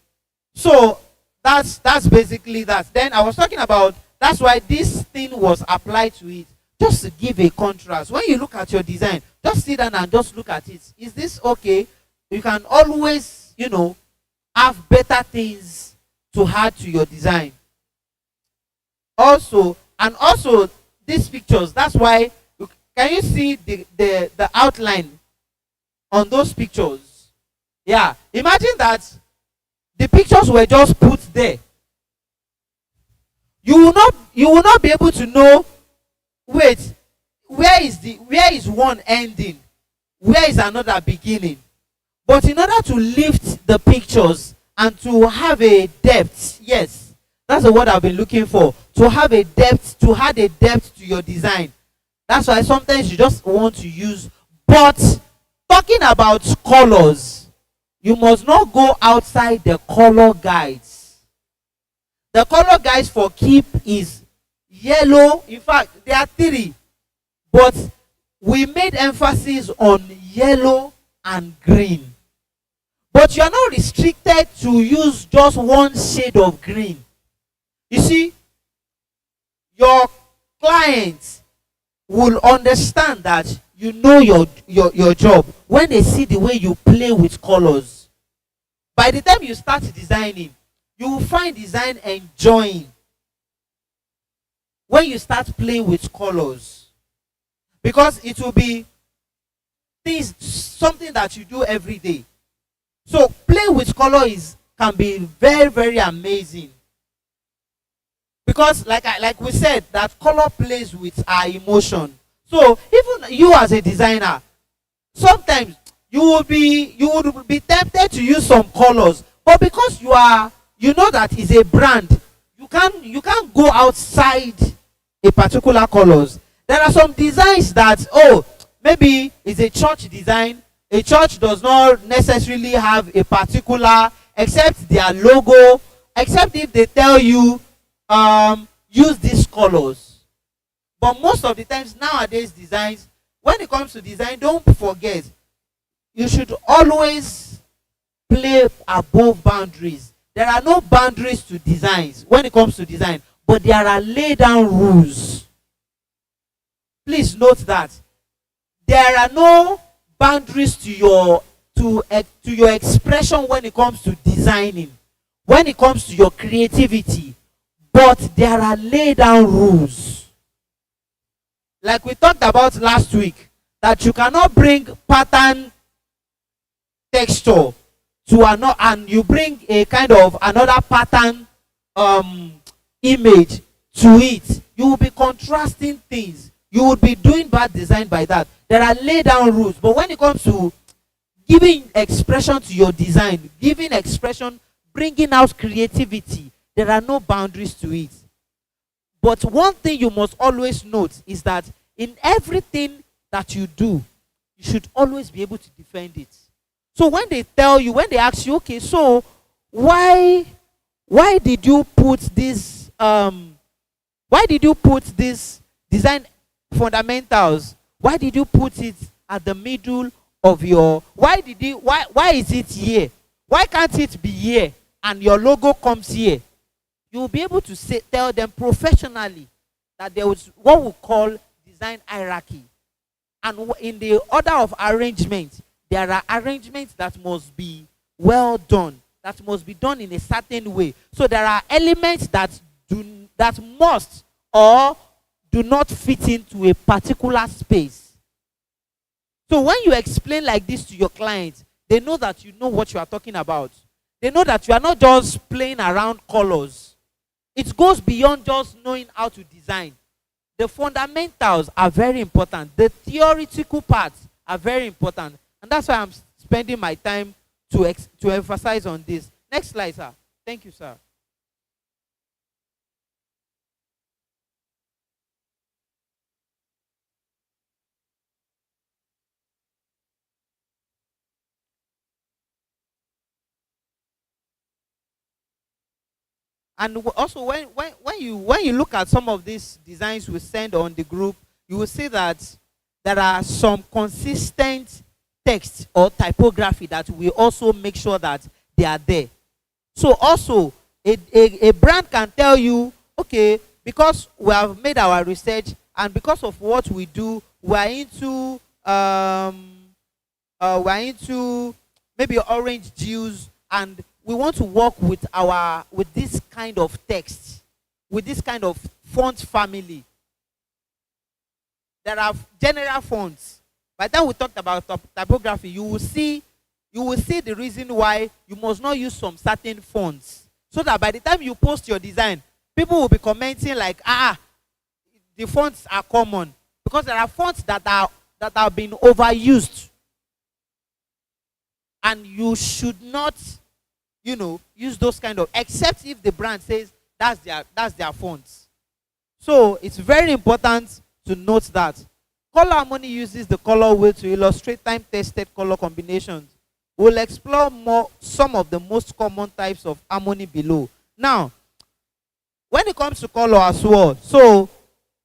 So that's basically that. Then I was talking about, that's why this thing was applied to it, just to give a contrast. When you look at your design, just sit down and just look at it. Is this okay? You can always, have better things to add to your design. Also, and also these pictures, that's why, can you see the outline on those pictures? Yeah, imagine that the pictures were just put there. You will not be able to know, wait, where is one ending, where is another beginning. But in order to lift the pictures and to have a depth, yes, that's the word I've been looking for, to have a depth, to add a depth to your design. That's why sometimes you just want to use. But talking about colors, you must not go outside the color guides. The color guides for keep is yellow. In fact, there are 3, but we made emphasis on yellow and green. But you are not restricted to use just one shade of green. You see, your clients will understand that you know your job when they see the way you play with colors. By the time you start designing, you will find design enjoying when you start playing with colors, because it will be something that you do every day. So playing with color can be very, very amazing, because like we said, that color plays with our emotion. So even you as a designer, sometimes you would be tempted to use some colors, but because you know that is a brand, you can't go outside a particular colors. There are some designs that, maybe it's a church design. A church does not necessarily have a particular, except their logo, except if they tell you use these colors. But most of the times nowadays designs, when it comes to design, don't forget, you should always play above boundaries. There are no boundaries to designs when it comes to design, but there are laid down rules. Please note that there are no boundaries to your expression when it comes to designing, when it comes to your creativity, but there are laid down rules. Like we talked about last week, that you cannot bring pattern texture to another, and you bring a kind of another pattern image to it. You will be contrasting things. You would be doing bad design by that. There are laid down rules, but when it comes to giving expression to your design, giving expression, bringing out creativity, there are no boundaries to it. But one thing you must always note is that in everything that you do, you should always be able to defend it. So when they ask you, okay, so why did you put this design fundamentals, why did you put it at the middle of your, why is it here? Why can't it be here and your logo comes here? You will be able to tell them professionally that there was what we call design hierarchy. And in the order of arrangement, there are arrangements that must be well done, that must be done in a certain way. So there are elements that must or do not fit into a particular space. So when you explain like this to your clients, they know that you know what you are talking about. They know that you are not just playing around colors. It goes beyond just knowing how to design. The fundamentals are very important. The theoretical parts are very important. And that's why I'm spending my time to emphasize on this. Next slide, sir. Thank you, sir. And also, when you look at some of these designs we send on the group, you will see that there are some consistent text or typography that we also make sure that they are there. So also a brand can tell you, okay, because we have made our research and because of what we do, we're into maybe orange juice, and we want to work with this kind of text, with this kind of font family. There are general fonts. By the time we talked about typography, you will see the reason why you must not use some certain fonts, so that by the time you post your design, people will be commenting like, the fonts are common, because there are fonts that are being overused, and you should not, use those kind of, except if the brand says that's their fonts. So it's very important to note that Color Harmony uses the color wheel to illustrate time-tested color combinations. We'll explore some of the most common types of harmony below. Now, when it comes to color as well, so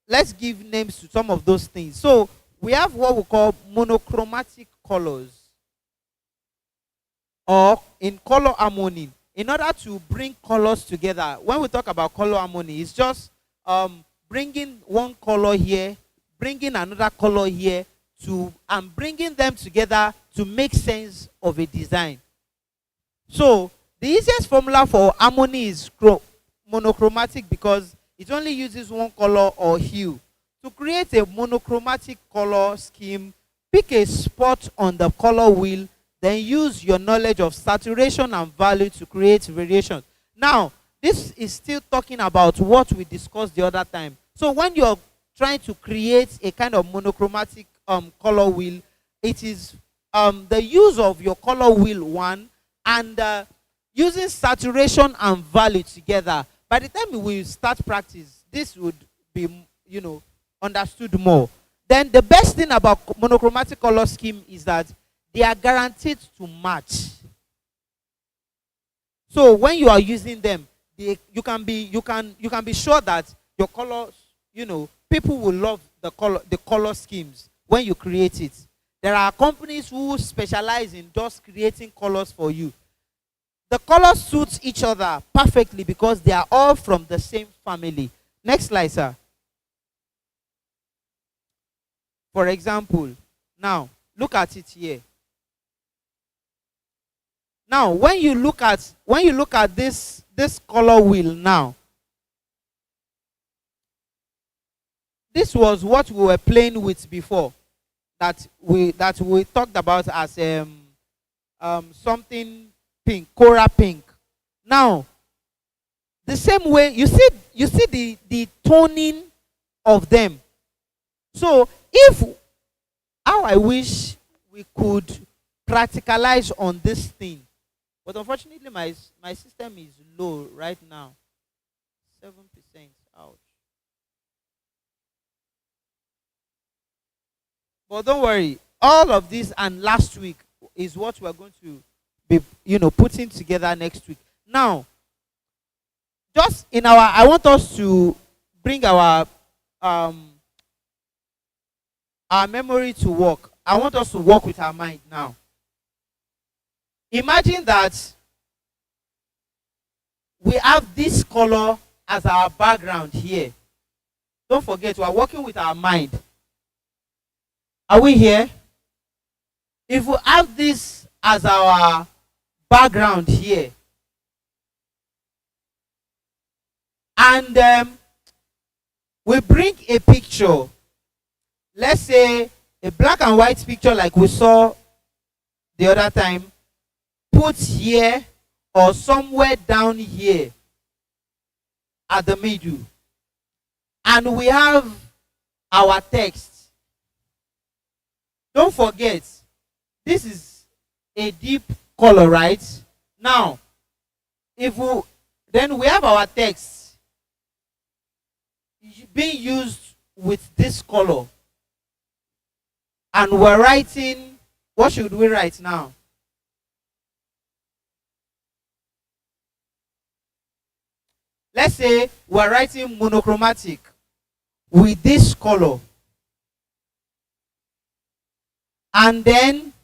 let's give names to some of those things. So we have what we call monochromatic colors, or in color harmony. In order to bring colors together, when we talk about color harmony, it's just bringing one color here, bringing another color here, and bringing them together to make sense of a design. So the easiest formula for harmony is monochromatic, because it only uses one color or hue. To create a monochromatic color scheme, pick a spot on the color wheel, then use your knowledge of saturation and value to create variations. Now, this is still talking about what we discussed the other time. So when you're trying to create a kind of monochromatic color wheel, it is the use of your color wheel one, and using saturation and value together. By the time we start practice, this would be understood more. Then the best thing about monochromatic color scheme is that they are guaranteed to match. So when you are using them, you can be sure that your colors, people will love the color schemes when you create it. There are companies who specialize in just creating colors for you. The colors suit each other perfectly because they are all from the same family. Next slide, sir. For example, now look at it here. Now, when you look at this color wheel now, this was what we were playing with before, that we talked about as something pink, Cora pink. Now, the same way you see the toning of them. So how I wish we could practicalize on this thing. But unfortunately, my system is low right now. 7%. Ouch. But don't worry. All of this and last week is what we're going to be, putting together next week. Now, I want us to bring our memory to work. I want us to work with our mind now. Imagine that we have this color as our background here. Don't forget, we are working with our mind. Are we here? If we have this as our background here, and we bring a picture, let's say a black and white picture like we saw the other time, put here or somewhere down here at the middle, and we have our text. Don't forget, this is a deep color, right? Now, then we have our text being used with this color, and we're writing. What should we write now? Let's say we're writing monochromatic with this color. And then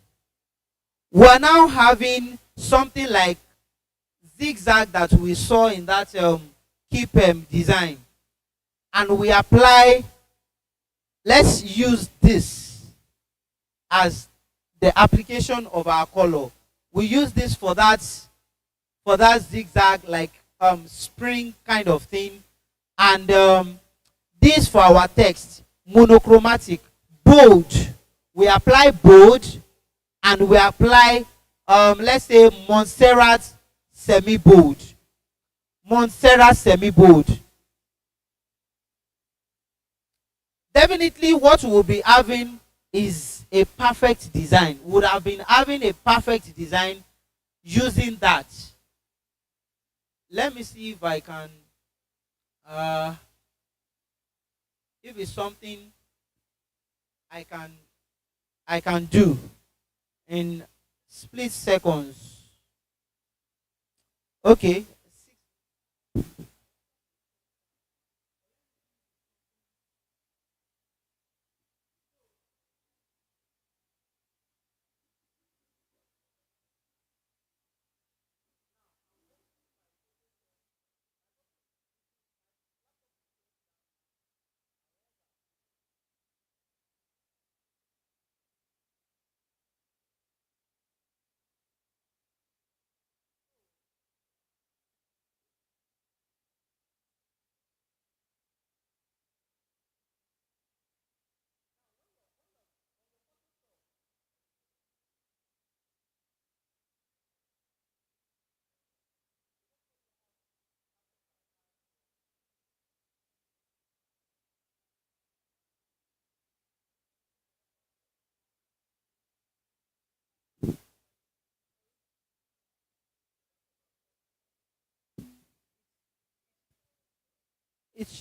we're now having something like zigzag that we saw in that keep design. And we apply, let's use this as the application of our color. We use this for that zigzag, like spring kind of thing. And this for our text, monochromatic, bold. We apply bold, and we apply let's say Montserrat semi-bold. Montserrat semi-bold. Definitely what we'll be having is a perfect design. Would have been having a perfect design using that. Let me see if I can if it's something I can do in split seconds. Okay.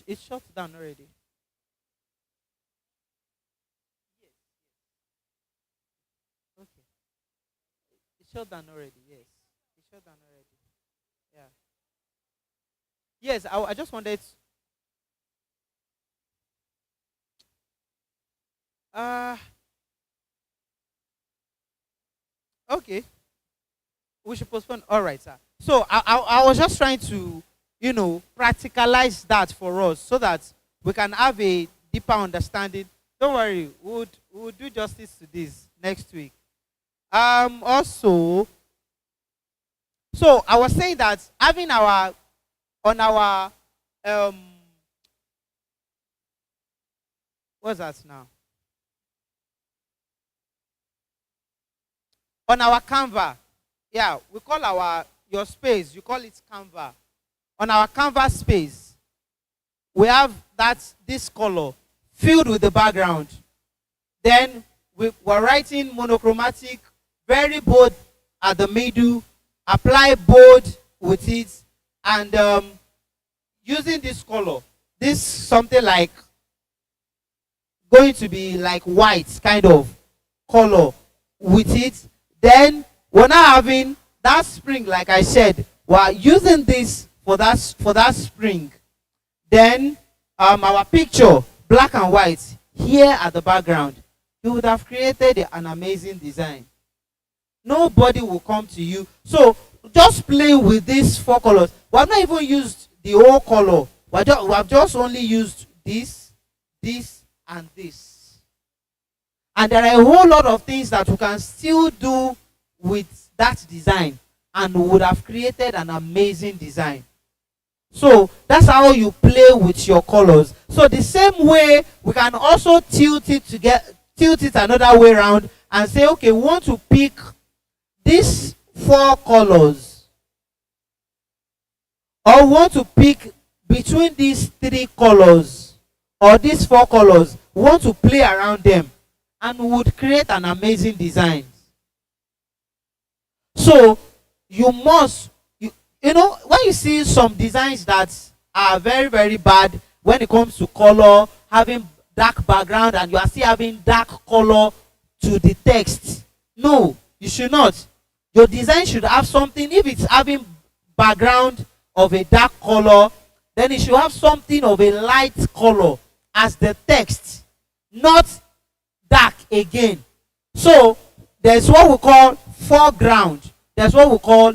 It's shut down already. Okay. It's shut down already. Yes. It's shut down already. Yeah. Yes, I just wanted uh okay. We should postpone. All right, sir. So I was just trying to, practicalize that for us so that we can have a deeper understanding. Don't worry, we'll do justice to this next week. Also, so I was saying that having our on our what's that now? On our Canva, yeah, we call your space, you call it Canva. On our Canva space, we have this color filled with the background. Then we're writing monochromatic, very bold at the middle, apply bold with it, and using this color, this something like going to be like white kind of color with it. Then we're now having that spring, like I said, we're using this for that spring. Then our picture, black and white, here at the background. You would have created an amazing design. Nobody will come to you. So just play with these four colors. We have not even used the whole color. We have just only used this, and this. And there are a whole lot of things that we can still do with that design, and we would have created an amazing design. So that's how you play with your colors. So the same way, we can also tilt it another way around and say, okay, we want to pick these four colors, or we want to pick between these three colors or these four colors. We want to play around them, and we would create an amazing design. So you must, when you see some designs that are very, very bad when it comes to color, having dark background, and you are still having dark color to the text. No, you should not. Your design should have something. If it's having background of a dark color, then it should have something of a light color as the text, not dark again. So there's what we call foreground, there's what we call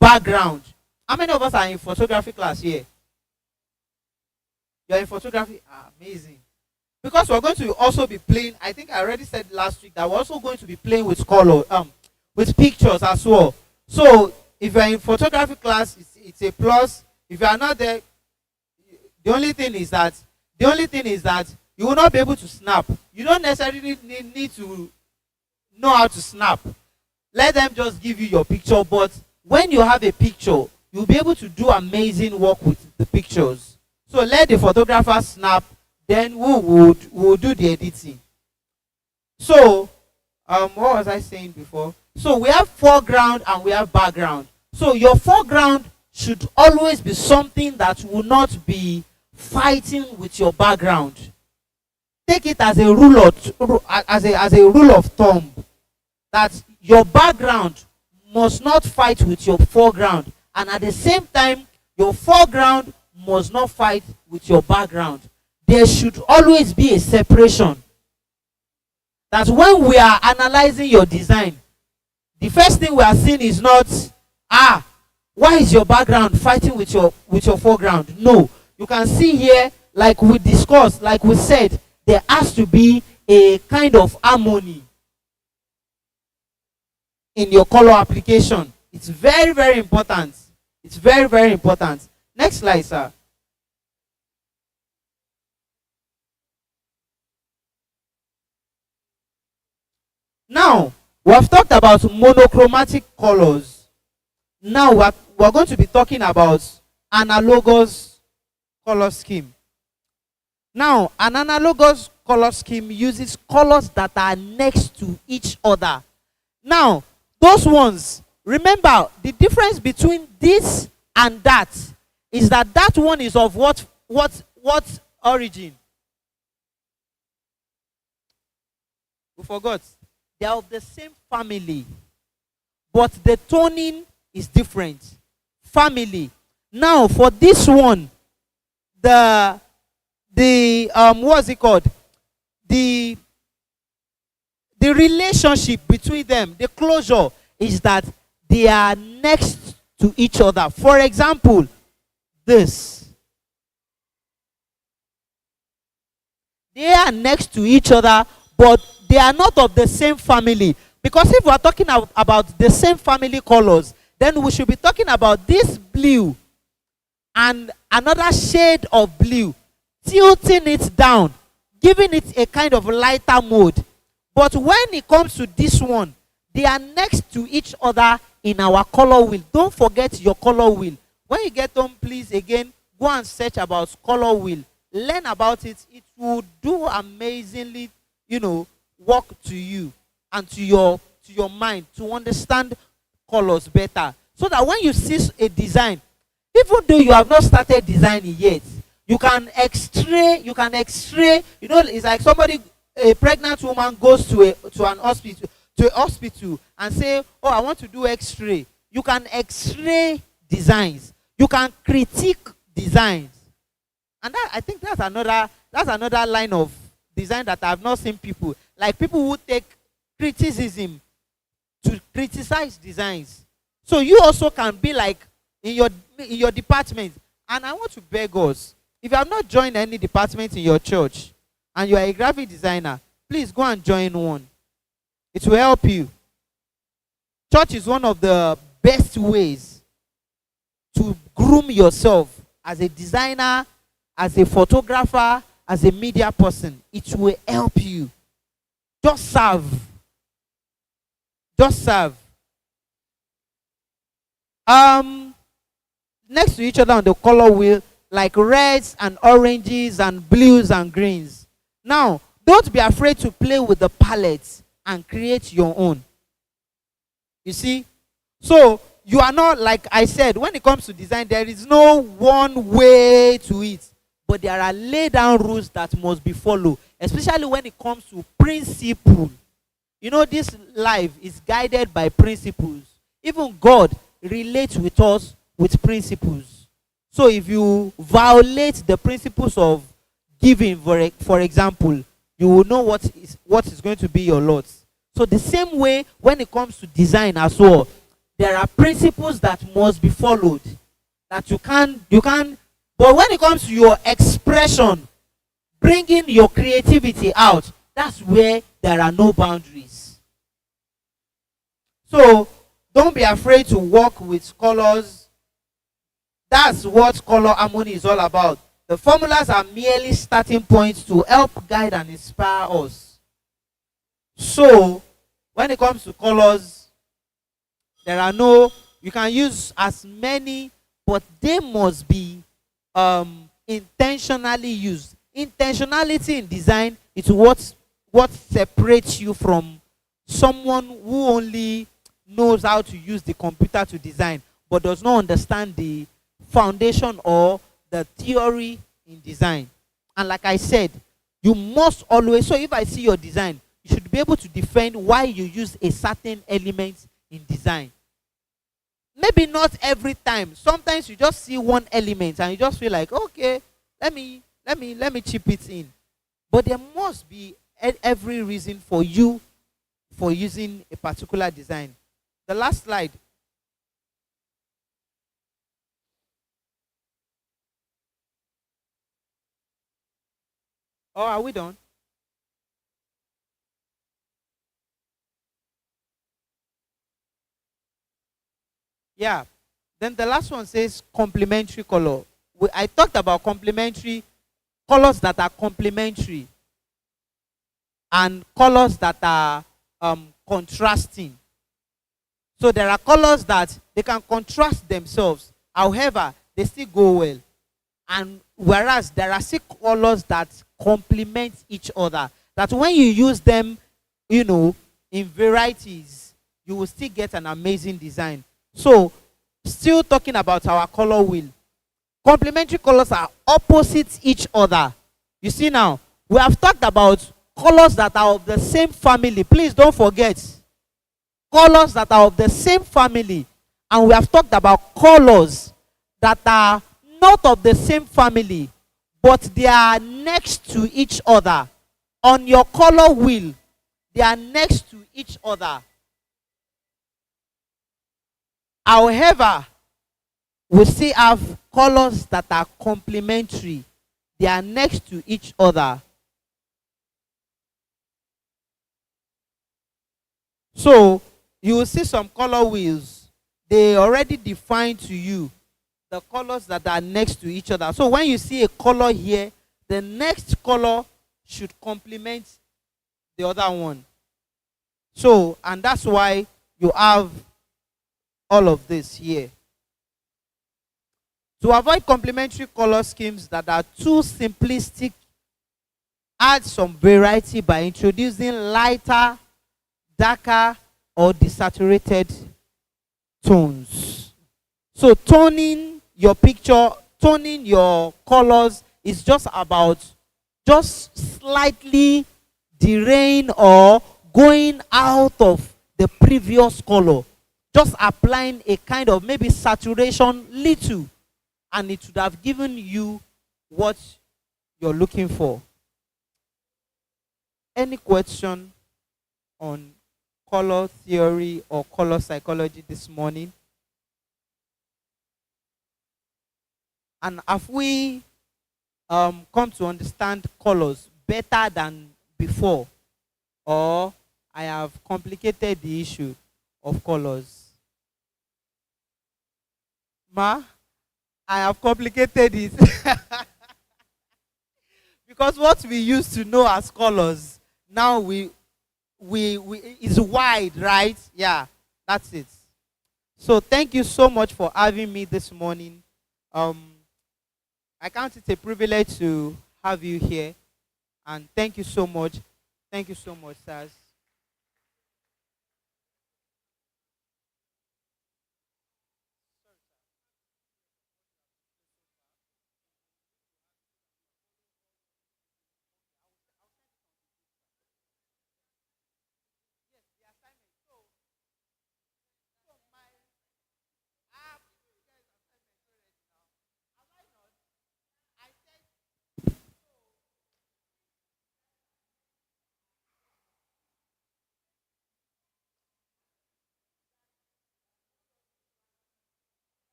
background. How many of us are in photography class here? You're in photography? Amazing. Because we're going to also be playing, I think I already said last week that we're also going to be playing with color, with pictures as well. So if you're in photography class, it's a plus. If you are not there, the only thing is that you will not be able to snap. You don't necessarily need to know how to snap. Let them just give you your picture. But when you have a picture, you'll be able to do amazing work with the pictures. So let the photographer snap, then we will do the editing. So what was I saying before? So we have foreground and we have background. So your foreground should always be something that will not be fighting with your background. Take it as a rule of thumb that your background must not fight with your foreground, and at the same time your foreground must not fight with your background. There should always be a separation. That when we are analyzing your design, the first thing we are seeing is not, why is your background fighting with your foreground? No. You can see here, like we discussed, like we said, there has to be a kind of harmony in your color application. It's very, very important. It's very, very important. Next slide, sir. Now, we have talked about monochromatic colors. Now, we're going to be talking about analogous color scheme. Now, an analogous color scheme uses colors that are next to each other. Now, those ones, remember, the difference between this and that is that one is of what origin? We forgot. They are of the same family, but the toning is different. Family. Now, for this one, the what's it called? The relationship between them, the closure is that they are next to each other. For example, this. They are next to each other, but they are not of the same family. Because if we are talking about the same family colors, then we should be talking about this blue and another shade of blue, tilting it down, giving it a kind of lighter mode. But when it comes to this one, they are next to each other in our color wheel. Don't forget your color wheel. When you get home, please again go and search about color wheel. Learn about it. It will do amazingly, work to you and to your mind to understand colors better. So that when you see a design, even though you have not started designing yet, you can x-ray, it's like a pregnant woman goes to a hospital and say, oh, I want to do x-ray. You can x-ray designs. You can critique designs. And I think that's another line of design that I have not seen people. Like people who take criticism to criticize designs. So you also can be like in your department. And I want to beg us, if you have not joined any department in your church and you are a graphic designer, please go and join one. It will help you. Church is one of the best ways to groom yourself as a designer, as a photographer, as a media person. It will help you. Just serve. Just serve. Next to each other on the color wheel, like reds and oranges and blues and greens. Now, don't be afraid to play with the palettes and create your own. You see? So, you are not, like I said, when it comes to design, there is no one way to it. But there are laid down rules that must be followed, especially when it comes to principle. This life is guided by principles. Even God relates with us with principles. So if you violate the principles of giving, for example, you will know what is going to be your lot. So the same way when it comes to design as well, there are principles that must be followed, that you can't, but when it comes to your expression, bringing your creativity out, that's where there are no boundaries. So don't be afraid to work with colors. That's what color harmony is all about. The formulas are merely starting points to help guide and inspire us. So when it comes to colors, there are no, you can use as many, but they must be intentionally used. Intentionality in design is what separates you from someone who only knows how to use the computer to design but does not understand the foundation or the theory in design. And like I said, you must always, so if I see your design, you should be able to defend why you use a certain element in design. Maybe not every time. Sometimes you just see one element and you just feel like, okay, let me chip it in. But there must be every reason for you for using a particular design. The last slide. Oh, are we done? Yeah. Then the last one says complementary color. I talked about complementary colors that are complementary and colors that are contrasting. So there are colors that they can contrast themselves. However, they still go well. And whereas there are still colors that complement each other. That when you use them, in varieties, you will still get an amazing design. So, still talking about our color wheel. Complementary colors are opposite each other. You see now, we have talked about colors that are of the same family. Please don't forget. Colors that are of the same family. And we have talked about colors that are not of the same family, but they are next to each other. On your color wheel, they are next to each other. However, we still have colors that are complementary. They are next to each other. So, you will see some color wheels. They already define to you the colors that are next to each other. So, when you see a color here, the next color should complement the other one. So, and that's why you have all of this here. To avoid complementary color schemes that are too simplistic, add some variety by introducing lighter, darker, or desaturated tones. So toning your picture, toning your colors is just about just slightly deraying or going out of the previous color. Just applying a kind of maybe saturation little, and it would have given you what you're looking for. Any question on color theory or color psychology this morning? And have we come to understand colors better than before? Or I have complicated the issue of colors? Ma, I have complicated it. Because what we used to know as colors, now we is wide, right? Yeah, that's it. So thank you so much for having me this morning. I count it a privilege to have you here. And thank you so much. Thank you so much, sirs.